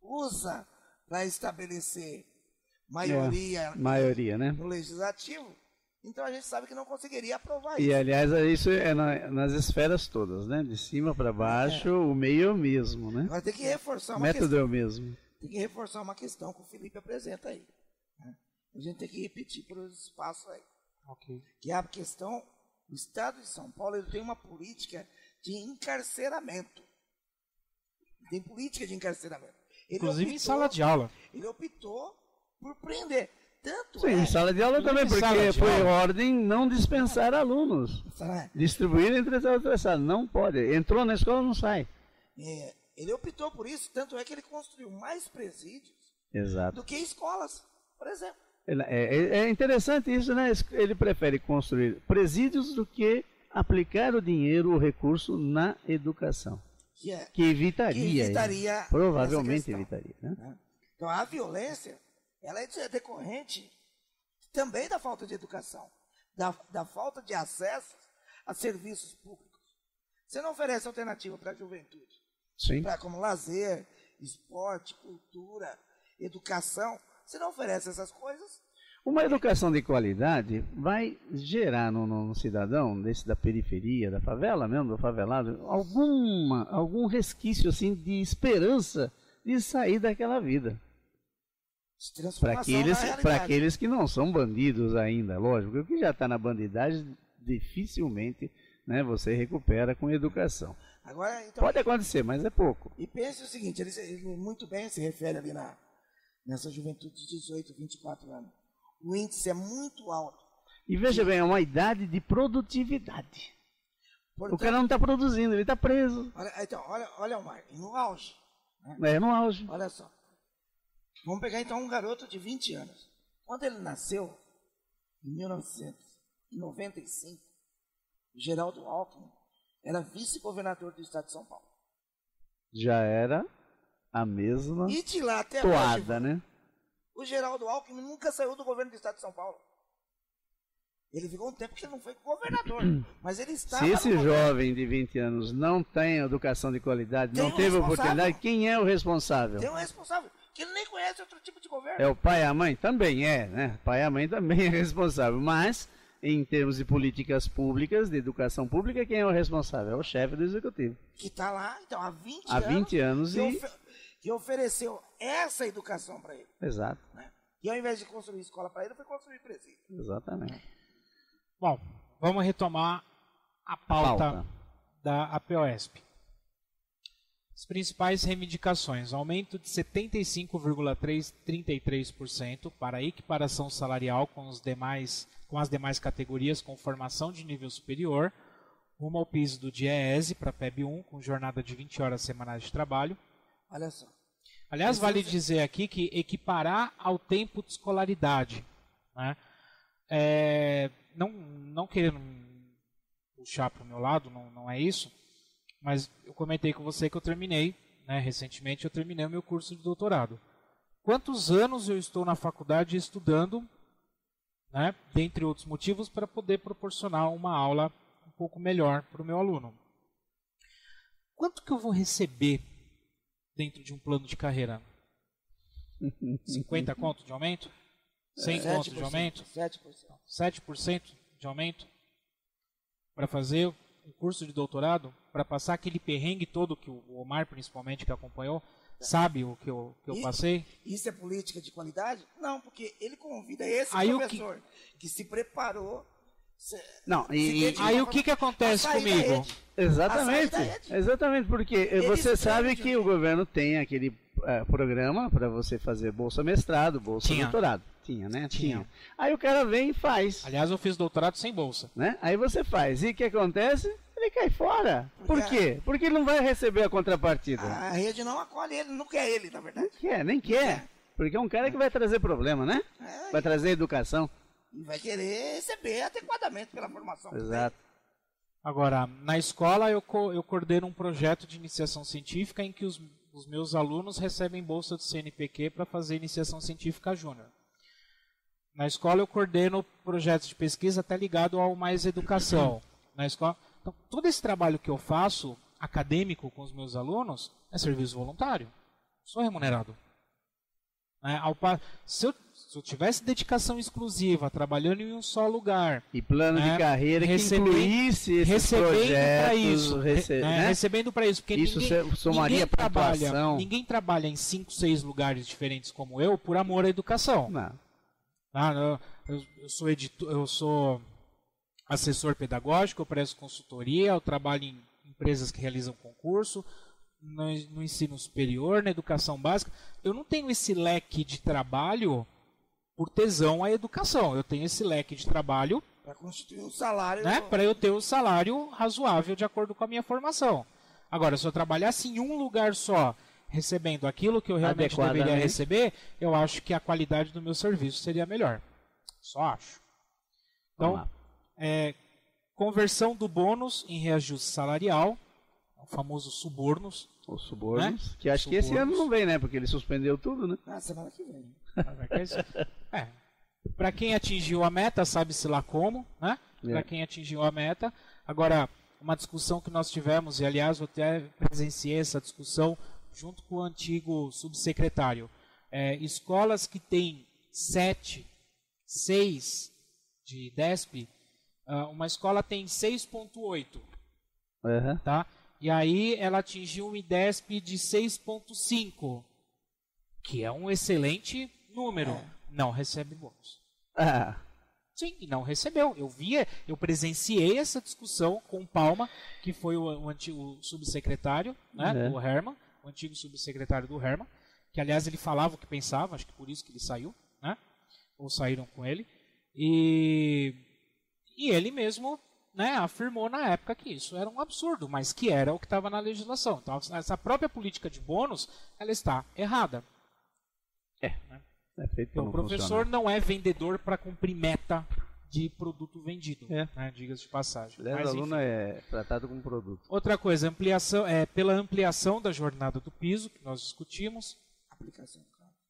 usa para estabelecer maioria né? No Legislativo, então a gente sabe que não conseguiria aprovar isso. E, aliás, isso é nas esferas todas, né? De cima para baixo, o meio é o mesmo, né? Agora tem que reforçar uma questão. O método é o mesmo. Tem que reforçar uma questão que o Felipe apresenta aí. Né? A gente tem que repetir para os espaços aí. Que é a questão, o Estado de São Paulo ele tem uma política de encarceramento. Tem política de encarceramento. Inclusive em sala de aula. Ele optou por prender. Tanto em sala de aula também, porque foi ordem não dispensar alunos. Distribuir entre as outras salas. Não pode. Entrou na escola, não sai. Ele optou por isso, tanto é que ele construiu mais presídios do que escolas, por exemplo. É interessante isso, né? Ele prefere construir presídios do que aplicar o dinheiro, o recurso na educação. Que evitaria provavelmente evitaria. Né? Então a violência ela é decorrente também da falta de educação, da falta de acesso a serviços públicos. Você não oferece alternativa para a juventude, como lazer, esporte, cultura, educação. Você não oferece essas coisas. Uma educação de qualidade vai gerar no cidadão, desse da periferia, da favela mesmo, do favelado, algum resquício assim, de esperança de sair daquela vida. Para aqueles que não são bandidos ainda, lógico, porque o que já está na bandidagem dificilmente, né, você recupera com educação. Agora, então, pode acontecer, mas é pouco. E pense o seguinte, ele muito bem se refere ali nessa juventude de 18, 24 anos. O índice é muito alto. E veja bem, é uma idade de produtividade. Portanto, o cara não está produzindo, ele está preso. Olha o Mar, no auge. Né? No auge. Olha só. Vamos pegar então um garoto de 20 anos. Quando ele nasceu, em 1995, Geraldo Alckmin era vice-governador do estado de São Paulo. Já era a mesma e de lá até toada, hoje, né? O Geraldo Alckmin nunca saiu do governo do estado de São Paulo. Ele ficou um tempo que ele não foi governador, mas ele estava. Se esse jovem de 20 anos não tem educação de qualidade, não teve oportunidade, quem é o responsável? Tem um responsável, que ele nem conhece outro tipo de governo. É o pai e a mãe? Também é, né? O pai e a mãe também é responsável, mas em termos de políticas públicas, de educação pública, quem é o responsável? É o chefe do executivo. Que está lá, então, há 20 anos. Há 20 anos que ofereceu essa educação para ele. Exato. Né? E ao invés de construir escola para ele, foi construir presídio. Exatamente. Bom, vamos retomar a pauta da APOESP. As principais reivindicações: aumento de 75,33% para a equiparação salarial com as demais categorias com formação de nível superior, rumo ao piso do DIEESE para PEB 1, com jornada de 20 horas semanais de trabalho. Olha só. Aliás, vale dizer aqui que equiparar ao tempo de escolaridade, né? Não querendo puxar para o meu lado, não é isso, mas eu comentei com você que eu terminei, né, recentemente eu terminei o meu curso de doutorado. Quantos anos eu estou na faculdade estudando, né, dentre outros motivos, para poder proporcionar uma aula um pouco melhor para o meu aluno? Quanto que eu vou receber dentro de um plano de carreira? 50 conto de aumento? 100 conto de aumento? 7% de aumento? Para fazer um curso de doutorado? Para passar aquele perrengue todo que o Omar, principalmente, que acompanhou, sabe o que eu passei? Isso é política de qualidade? Não, porque ele convida esse professor que se preparou. Aí o que acontece comigo? Exatamente, porque você sabe que o governo tem aquele programa para você fazer bolsa mestrado, bolsa doutorado. Tinha, né? Tinha. Aí o cara vem e faz. Aliás, eu fiz doutorado sem bolsa. Né? Aí você faz. E o que acontece? Ele cai fora. Por quê? Porque ele não vai receber a contrapartida. A rede não acolhe ele, não quer ele, na verdade. Nem quer. Porque é um cara que vai trazer problema, né? Vai trazer educação. E vai querer receber adequadamente pela formação. Exato. Agora, na escola eu coordeno um projeto de iniciação científica em que os meus alunos recebem bolsa do CNPq para fazer iniciação científica júnior. Na escola eu coordeno projetos de pesquisa até ligado ao Mais Educação. Na escola, então, todo esse trabalho que eu faço, acadêmico com os meus alunos, é serviço voluntário. Sou remunerado. Se eu tivesse dedicação exclusiva, trabalhando em um só lugar... E plano de carreira que incluísse esses projetos... Recebendo para isso. Porque isso somaria pontuação. Ninguém trabalha em 5, 6 lugares diferentes como eu por amor à educação. Eu sou assessor pedagógico, eu presto consultoria, eu trabalho em empresas que realizam concurso, no ensino superior, na educação básica. Eu não tenho esse leque de trabalho por tesão à educação. Eu tenho esse leque de trabalho para constituir um salário, para eu ter um salário razoável de acordo com a minha formação. Agora, se eu trabalhasse em um lugar só, recebendo aquilo que eu realmente deveria receber, eu acho que a qualidade do meu serviço seria melhor. Só acho. Então, conversão do bônus em reajuste salarial, o famoso subornos. Os subornos, que acho que esse ano não vem, né? Porque ele suspendeu tudo, né? Semana que vem. Para quem atingiu a meta, sabe-se lá como, né? Para quem atingiu a meta. Agora, uma discussão que nós tivemos, e aliás eu até presenciei essa discussão junto com o antigo subsecretário. Escolas que têm 7, 6 de DESP, uma escola tem 6,8. Tá? E aí ela atingiu um IDESP de 6,5, que é um excelente número. Não recebe bônus. Sim, não recebeu. Eu presenciei essa discussão com o Palma, que foi o antigo subsecretário, né, do Herman, o antigo subsecretário do Herman, que aliás ele falava o que pensava, acho que por isso que ele saiu, né? Ou saíram com ele. E ele mesmo, né, afirmou na época que isso era um absurdo, mas que era o que estava na legislação. Então, essa própria política de bônus, ela está errada. O professor não é vendedor para cumprir meta de produto vendido, né, diga-se de passagem. Mas, o aluno é tratado como produto. Outra coisa, pela ampliação da jornada do piso, que nós discutimos.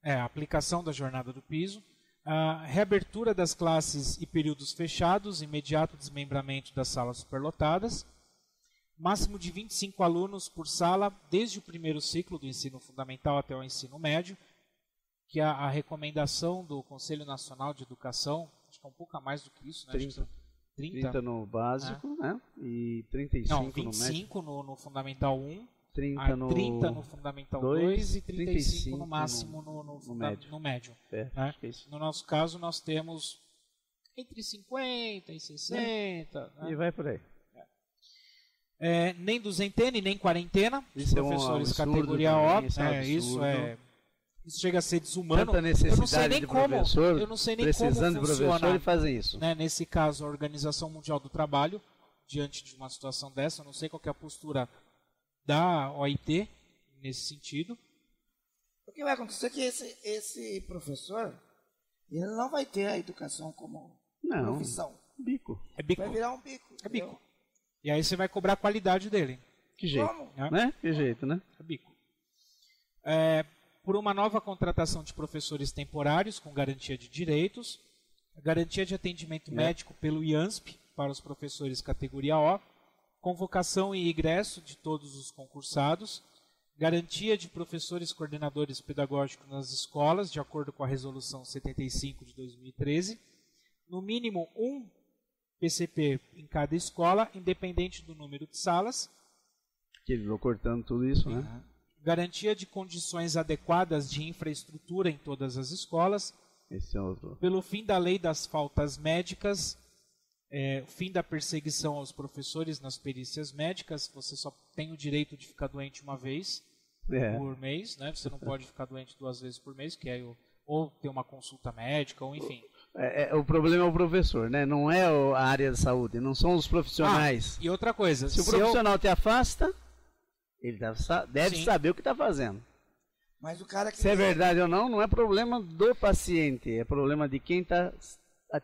A aplicação da jornada do piso. A reabertura das classes e períodos fechados, imediato desmembramento das salas superlotadas, máximo de 25 alunos por sala, desde o primeiro ciclo do ensino fundamental até o ensino médio, que a recomendação do Conselho Nacional de Educação, acho que é um pouco a mais do que isso, né? 30 no básico, né? E 35 no médio. 25 no Fundamental 1 30 no, 30 no Fundamental 2 e 35 no máximo no médio. É, né? acho que é isso. No nosso caso, nós temos entre 50 e 60. Né? E vai por aí. Nem duzentena e nem quarentena, Isso professores é um absurdo categoria também, O. isso é um absurdo. Isso chega a ser desumano. Tanta necessidade eu não sei nem de como, professor, eu não sei nem precisando como de professor, funciona, e fazem isso. né, nesse caso, a Organização Mundial do Trabalho, diante de uma situação dessa. Eu não sei qual que é a postura da OIT nesse sentido. O que vai acontecer é que esse professor, ele não vai ter a educação como profissão. Bico. É bico. Vai virar um bico. É bico. E aí você vai cobrar a qualidade dele. Que jeito, Como? né? Que jeito, né? É bico. Por uma nova contratação de professores temporários com garantia de direitos, garantia de atendimento médico pelo IANSP para os professores categoria O, convocação e ingresso de todos os concursados, garantia de professores coordenadores pedagógicos nas escolas, de acordo com a Resolução 75 de 2013, no mínimo um PCP em cada escola, independente do número de salas. Que ele vai cortando tudo isso, né? Garantia de condições adequadas de infraestrutura em todas as escolas. Esse é outro. Pelo fim da lei das faltas médicas, fim da perseguição aos professores nas perícias médicas. Você só tem o direito de ficar doente uma vez por mês, né? Você não pode ficar doente 2 vezes por mês, que é ou ter uma consulta médica, ou enfim. O problema é o professor, né? Não é a área de saúde, não são os profissionais. E outra coisa, se o profissional te afasta, ele deve saber o que está fazendo. Mas o cara que se é verdade ou não, não é problema do paciente, é problema de quem está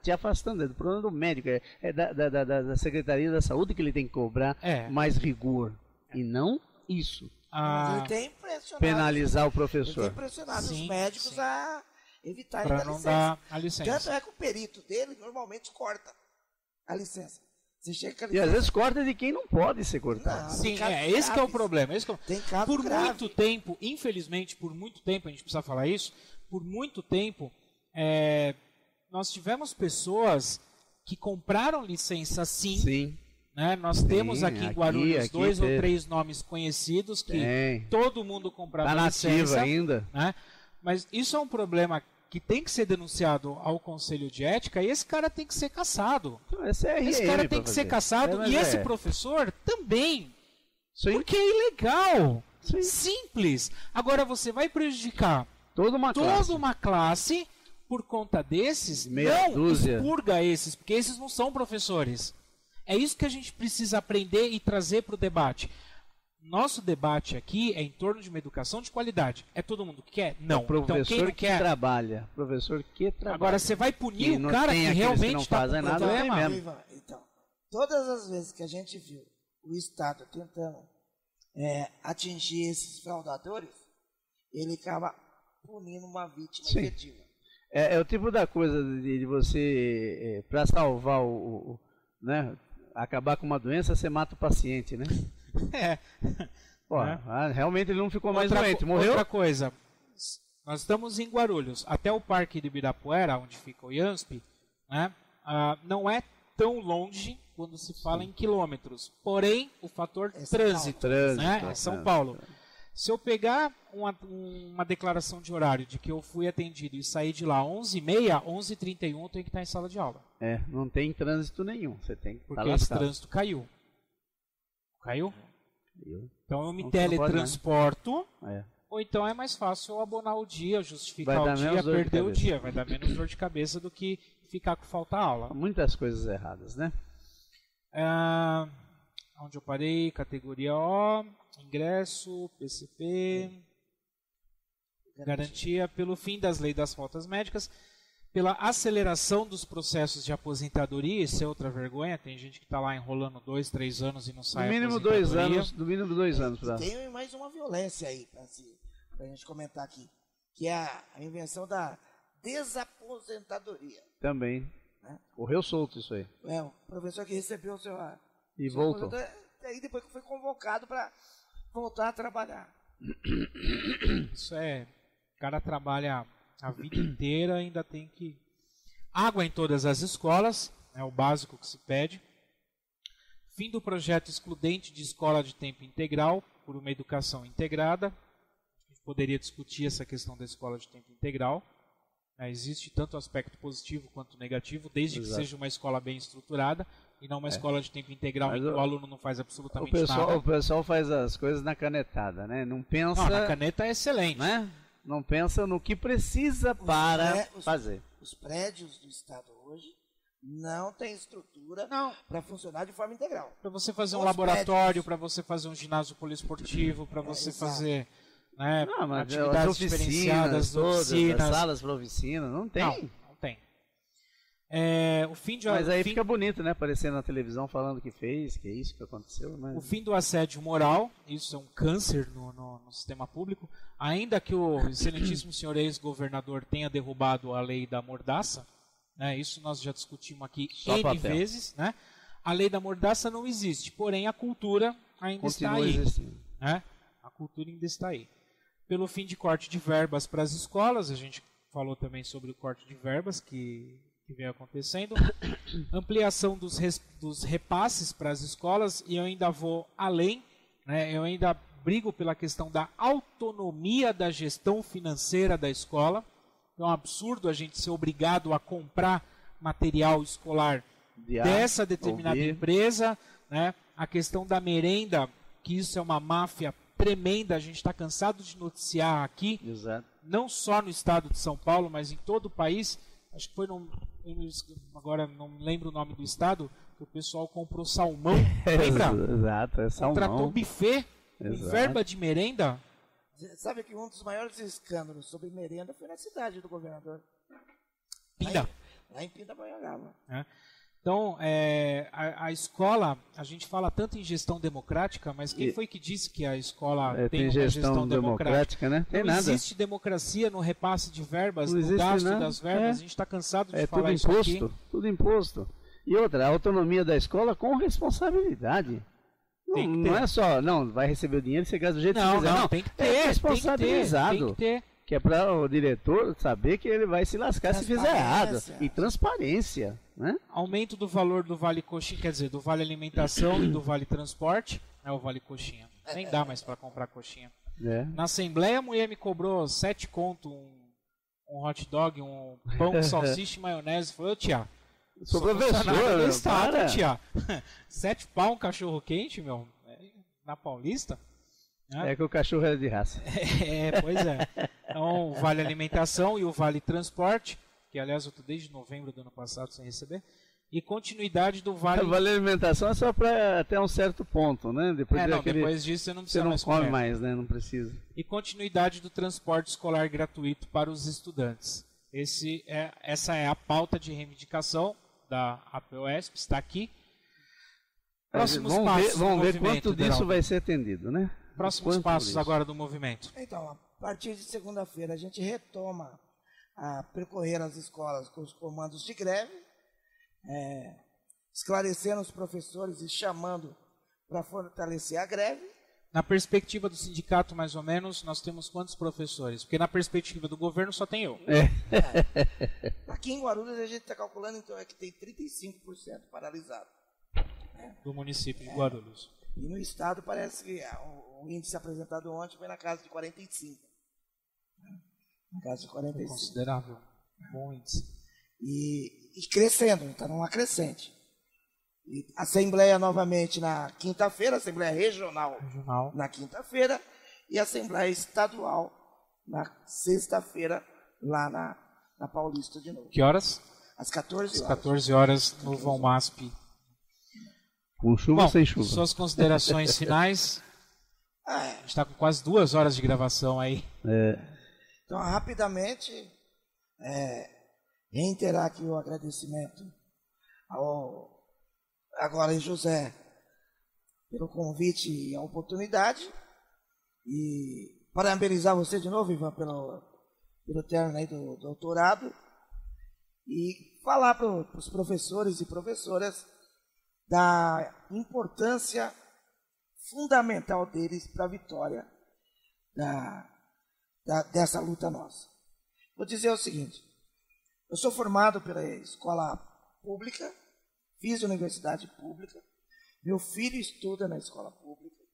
te afastando, é do problema do médico, da Secretaria da Saúde que ele tem que cobrar mais rigor, e não isso. Ele tem impressionado, penalizar o professor. Ele tem impressionado os médicos a evitarem para não dar a licença. Tanto é que o perito dele normalmente corta a licença. Você chega com a licença. E às vezes corta de quem não pode ser cortado. Sim, esse que é o problema. Tem caso por grave. Muito tempo, infelizmente, por muito tempo, a gente precisa falar isso, por muito tempo, nós tivemos pessoas que compraram licença sim. Né? Nós temos aqui em Guarulhos 2 ou 3 nomes conhecidos que todo mundo comprava licença. ainda. Né? Mas isso é um problema que tem que ser denunciado ao Conselho de Ética e esse cara tem que ser cassado. Esse cara tem que ser cassado e esse professor também. Sim. Porque é ilegal. Sim. Simples. Agora você vai prejudicar toda uma classe por conta desses. Meia dúzia. Expurga esses, porque esses não são professores. É isso que a gente precisa aprender e trazer para o debate. Nosso debate aqui é em torno de uma educação de qualidade. É todo mundo que quer? Não. Professor então, quem não quer... trabalha. Professor que trabalha. Agora, você vai punir o cara que realmente está com problema. Então, todas as vezes que a gente viu o Estado tentando atingir esses fraudadores, ele acaba punindo uma vítima efetiva. É o tipo da coisa de você, para salvar né, acabar com uma doença, você mata o paciente, né? Pô, realmente ele não ficou mais doente, morreu? Outra coisa, nós estamos em Guarulhos, até o Parque de Ibirapuera, onde fica o IANSP, né, não é tão longe quando se fala em quilômetros, porém o fator trânsito, né, é São Paulo. Se eu pegar uma declaração de horário de que eu fui atendido e sair de lá 11h30, 11h31 eu tenho que estar em sala de aula. Não tem trânsito nenhum, você tem que estar porque esse trânsito caiu. Caiu? Então eu me teletransporto, ou então é mais fácil eu abonar o dia, justificar o dia, perder o dia. Vai dar menos dor de cabeça do que ficar com falta aula. Muitas coisas erradas, né? Onde eu parei? Categoria O, ingresso, PCP, garantia pelo fim das leis das faltas médicas, pela aceleração dos processos de aposentadoria. Isso é outra vergonha. Tem gente que está lá enrolando 2, 3 anos e não sai. No mínimo 2 anos. No mínimo 2 anos. Tem mais uma violência aí para a gente comentar aqui, que é a invenção da desaposentadoria. Também. Correu solto isso aí. O professor que recebeu o seu... E voltou. Aí depois que foi convocado para voltar a trabalhar. Isso o cara trabalha a vida inteira, ainda tem que... Água em todas as escolas, é o básico que se pede. Fim do projeto excludente de escola de tempo integral, por uma educação integrada. A gente poderia discutir essa questão da escola de tempo integral. Existe tanto o aspecto positivo quanto negativo, desde que seja uma escola bem estruturada e não uma escola de tempo integral em que o aluno não faz absolutamente nada. O pessoal faz as coisas na canetada, né? Não pensa... Não, na caneta é excelente. Né? Não pensa no que precisa para fazer. Os prédios do Estado hoje não têm estrutura para funcionar de forma integral. Para você fazer um laboratório, para você fazer um ginásio poliesportivo, para você fazer... Né, atividades diferenciadas, oficinas, salas para oficina, não tem. Não tem. Mas aí fica bonito, né? Aparecendo na televisão falando que fez, que é isso que aconteceu. Mas... O fim do assédio moral, isso é um câncer no sistema público. Ainda que o excelentíssimo senhor ex-governador tenha derrubado a lei da mordaça, né, isso nós já discutimos aqui N vezes, né? A lei da mordaça não existe, porém a cultura ainda está aí. Né? A cultura ainda está aí. Pelo fim de corte de verbas para as escolas, a gente falou também sobre o corte de verbas que vem acontecendo, ampliação dos repasses para as escolas, e eu ainda vou além, né? Eu ainda brigo pela questão da autonomia da gestão financeira da escola. É um absurdo a gente ser obrigado a comprar material escolar dessa determinada empresa, né? A questão da merenda, que isso é uma máfia tremenda, a gente está cansado de noticiar aqui, não só no estado de São Paulo, mas em todo o país. Acho que foi agora não lembro o nome do estado, que o pessoal comprou salmão, lembra? Exato, é salmão. Contratou buffet, verba de merenda. Sabe que um dos maiores escândalos sobre merenda foi na cidade do governador. Pinda. Lá em Pindamonhangaba. Então, a escola, a gente fala tanto em gestão democrática, mas quem foi que disse que a escola tem uma gestão democrática? Né? Tem não nada. existe democracia no repasse de verbas, no gasto das verbas. A gente está cansado de falar isso aqui. Tudo imposto. E outra, a autonomia da escola com responsabilidade. Não é só, vai receber o dinheiro e você gasta do jeito que quiser. Não, tem que ter. É responsabilizado. Tem que ter. Que é para o diretor saber que ele vai se lascar se fizer errado. E transparência. Né? Aumento do valor do Vale Coxinha, quer dizer, do Vale Alimentação e do Vale Transporte. É o Vale Coxinha. Nem dá mais para comprar coxinha. Na Assembleia, a mulher me cobrou 7 conto um hot dog, um pão com salsicha e maionese. Falei, tia, sou professor do estado, tia. 7 pau um cachorro quente, meu, na Paulista. É que o cachorro é de raça. Pois é. Então, o Vale Alimentação e o Vale Transporte, que aliás eu estou desde novembro do ano passado sem receber, e continuidade do Vale... O Vale Alimentação é só para até um certo ponto, né? Depois disso você não precisa mais comer. Você não come mais, né? Não precisa. E continuidade do transporte escolar gratuito para os estudantes. Essa é a pauta de reivindicação da APOESP, está aqui. Próximos passos vamos ver quanto disso vai ser atendido, né? Próximos passos agora do movimento. Então, a partir de segunda-feira a gente retoma a percorrer as escolas com os comandos de greve, esclarecendo os professores e chamando para fortalecer a greve. Na perspectiva do sindicato, mais ou menos, nós temos quantos professores? Porque na perspectiva do governo só tem eu. Aqui em Guarulhos a gente está calculando então que tem 35% paralisado. Do município de Guarulhos. E no estado parece que o índice apresentado ontem foi na casa de 45. Na casa de 45. Considerável. Bom índice. E crescendo, está numa crescente. E Assembleia novamente na quinta-feira, Assembleia Regional na quinta-feira, e Assembleia Estadual na sexta-feira, lá na Paulista de novo. Que horas? Às 14 horas. Às 14 horas no VOMASP. Com chuva ou sem chuva? Suas considerações finais. A gente está com quase 2 horas de gravação aí. Então, rapidamente, reiterar aqui o agradecimento agora em José pelo convite e a oportunidade. E parabenizar você de novo, Ivan, pelo término aí do doutorado. E falar para os professores e professoras da importância fundamental deles para a vitória dessa luta nossa. Vou dizer o seguinte: eu sou formado pela escola pública, fiz universidade pública, meu filho estuda na escola pública,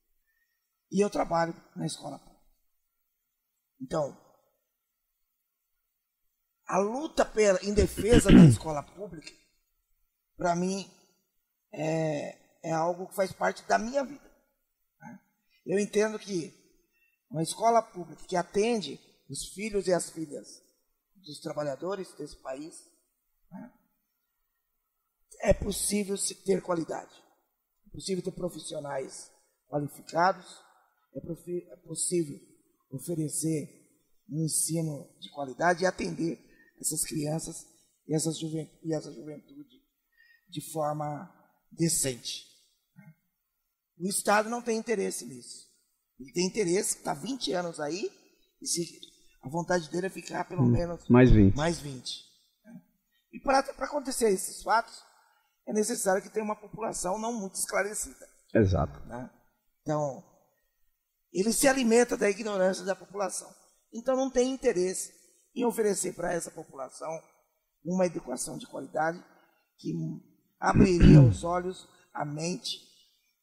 E eu trabalho na escola pública. Então, a luta em defesa da escola pública, para mim, é algo que faz parte da minha vida. Né? Eu entendo que uma escola pública que atende os filhos e as filhas dos trabalhadores desse país, né, é possível ter qualidade. É possível ter profissionais qualificados, é possível oferecer um ensino de qualidade e atender essas crianças e essa juventude de forma decente. O Estado não tem interesse nisso. Ele tem interesse, está 20 anos aí, e se a vontade dele é ficar pelo menos mais 20. Mais 20. E para acontecer esses fatos, é necessário que tenha uma população não muito esclarecida. Exato. Né? Então, ele se alimenta da ignorância da população. Então, não tem interesse em oferecer para essa população uma educação de qualidade que abriria os olhos, a mente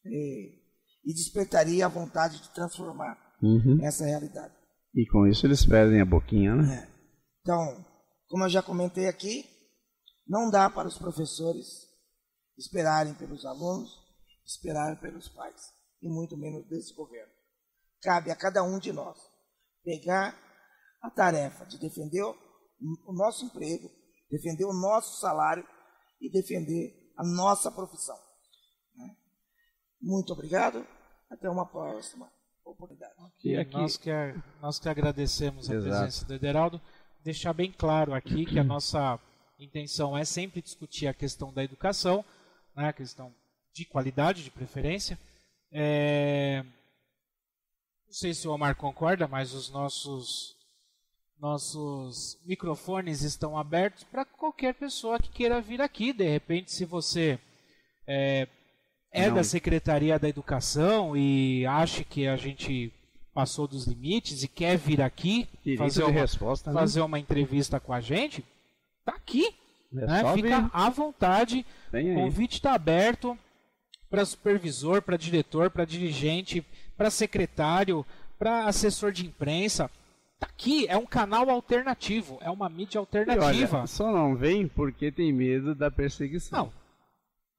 e despertaria a vontade de transformar essa realidade. E com isso eles perdem a boquinha, né? Então, como eu já comentei aqui, não dá para os professores esperarem pelos alunos, esperarem pelos pais, e muito menos desse governo. Cabe a cada um de nós pegar a tarefa de defender o nosso emprego, defender o nosso salário e defender a nossa profissão. Muito obrigado. Até uma próxima oportunidade. E aqui, nós que agradecemos a presença do Ederaldo. Deixar bem claro aqui que a nossa intenção é sempre discutir a questão da educação, né, a questão de qualidade, de preferência. Não sei se o Omar concorda, mas os nossos microfones estão abertos para qualquer pessoa que queira vir aqui. De repente, se você da Secretaria da Educação e acha que a gente passou dos limites e quer vir aqui fazer uma entrevista com a gente, tá aqui. Né? Fica à vontade, o convite está aberto para supervisor, para diretor, para dirigente, para secretário, para assessor de imprensa. Tá aqui, é um canal alternativo, é uma mídia alternativa. E olha, só não vem porque tem medo da perseguição.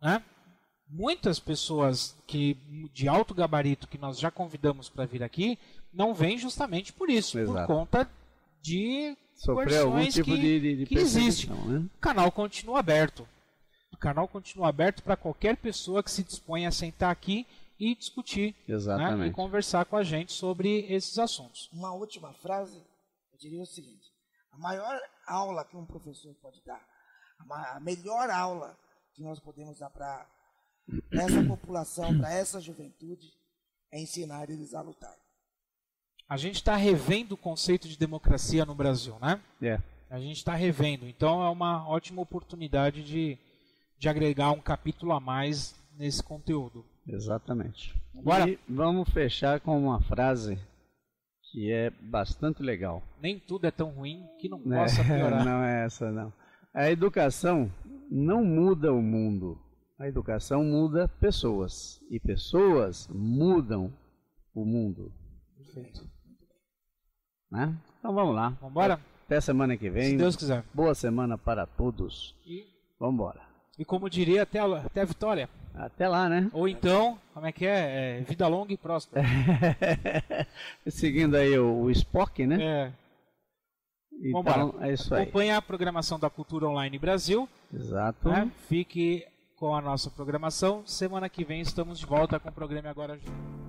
Não. Né? Muitas pessoas de alto gabarito que nós já convidamos para vir aqui não vêm justamente por isso, por conta de sofrer algum tipo de que existe. Né? O canal continua aberto. O canal continua aberto para qualquer pessoa que se disponha a sentar aqui e discutir, né, e conversar com a gente sobre esses assuntos. Uma última frase, eu diria o seguinte: a maior aula que um professor pode dar, a melhor aula que nós podemos dar para essa população, para essa juventude, é ensinar eles a lutar. A gente está revendo o conceito de democracia no Brasil, né? A gente está revendo, então é uma ótima oportunidade de agregar um capítulo a mais nesse conteúdo. Exatamente. Bora. E vamos fechar com uma frase que é bastante legal. Nem tudo é tão ruim que não possa piorar. Não é essa, não. A educação não muda o mundo. A educação muda pessoas. E pessoas mudam o mundo. Perfeito. Né? Então vamos lá. Vamos embora? Até semana que vem. Se Deus quiser. Boa semana para todos. Vamos embora. E como diria, até a vitória. Até lá, né? Ou então, como é que é? Vida longa e próspera. Seguindo aí o Spock, né? Então, é isso aí. Acompanhe a programação da Cultura Online Brasil. Exato. Né? Fique com a nossa programação. Semana que vem estamos de volta com o programa Agora Junto.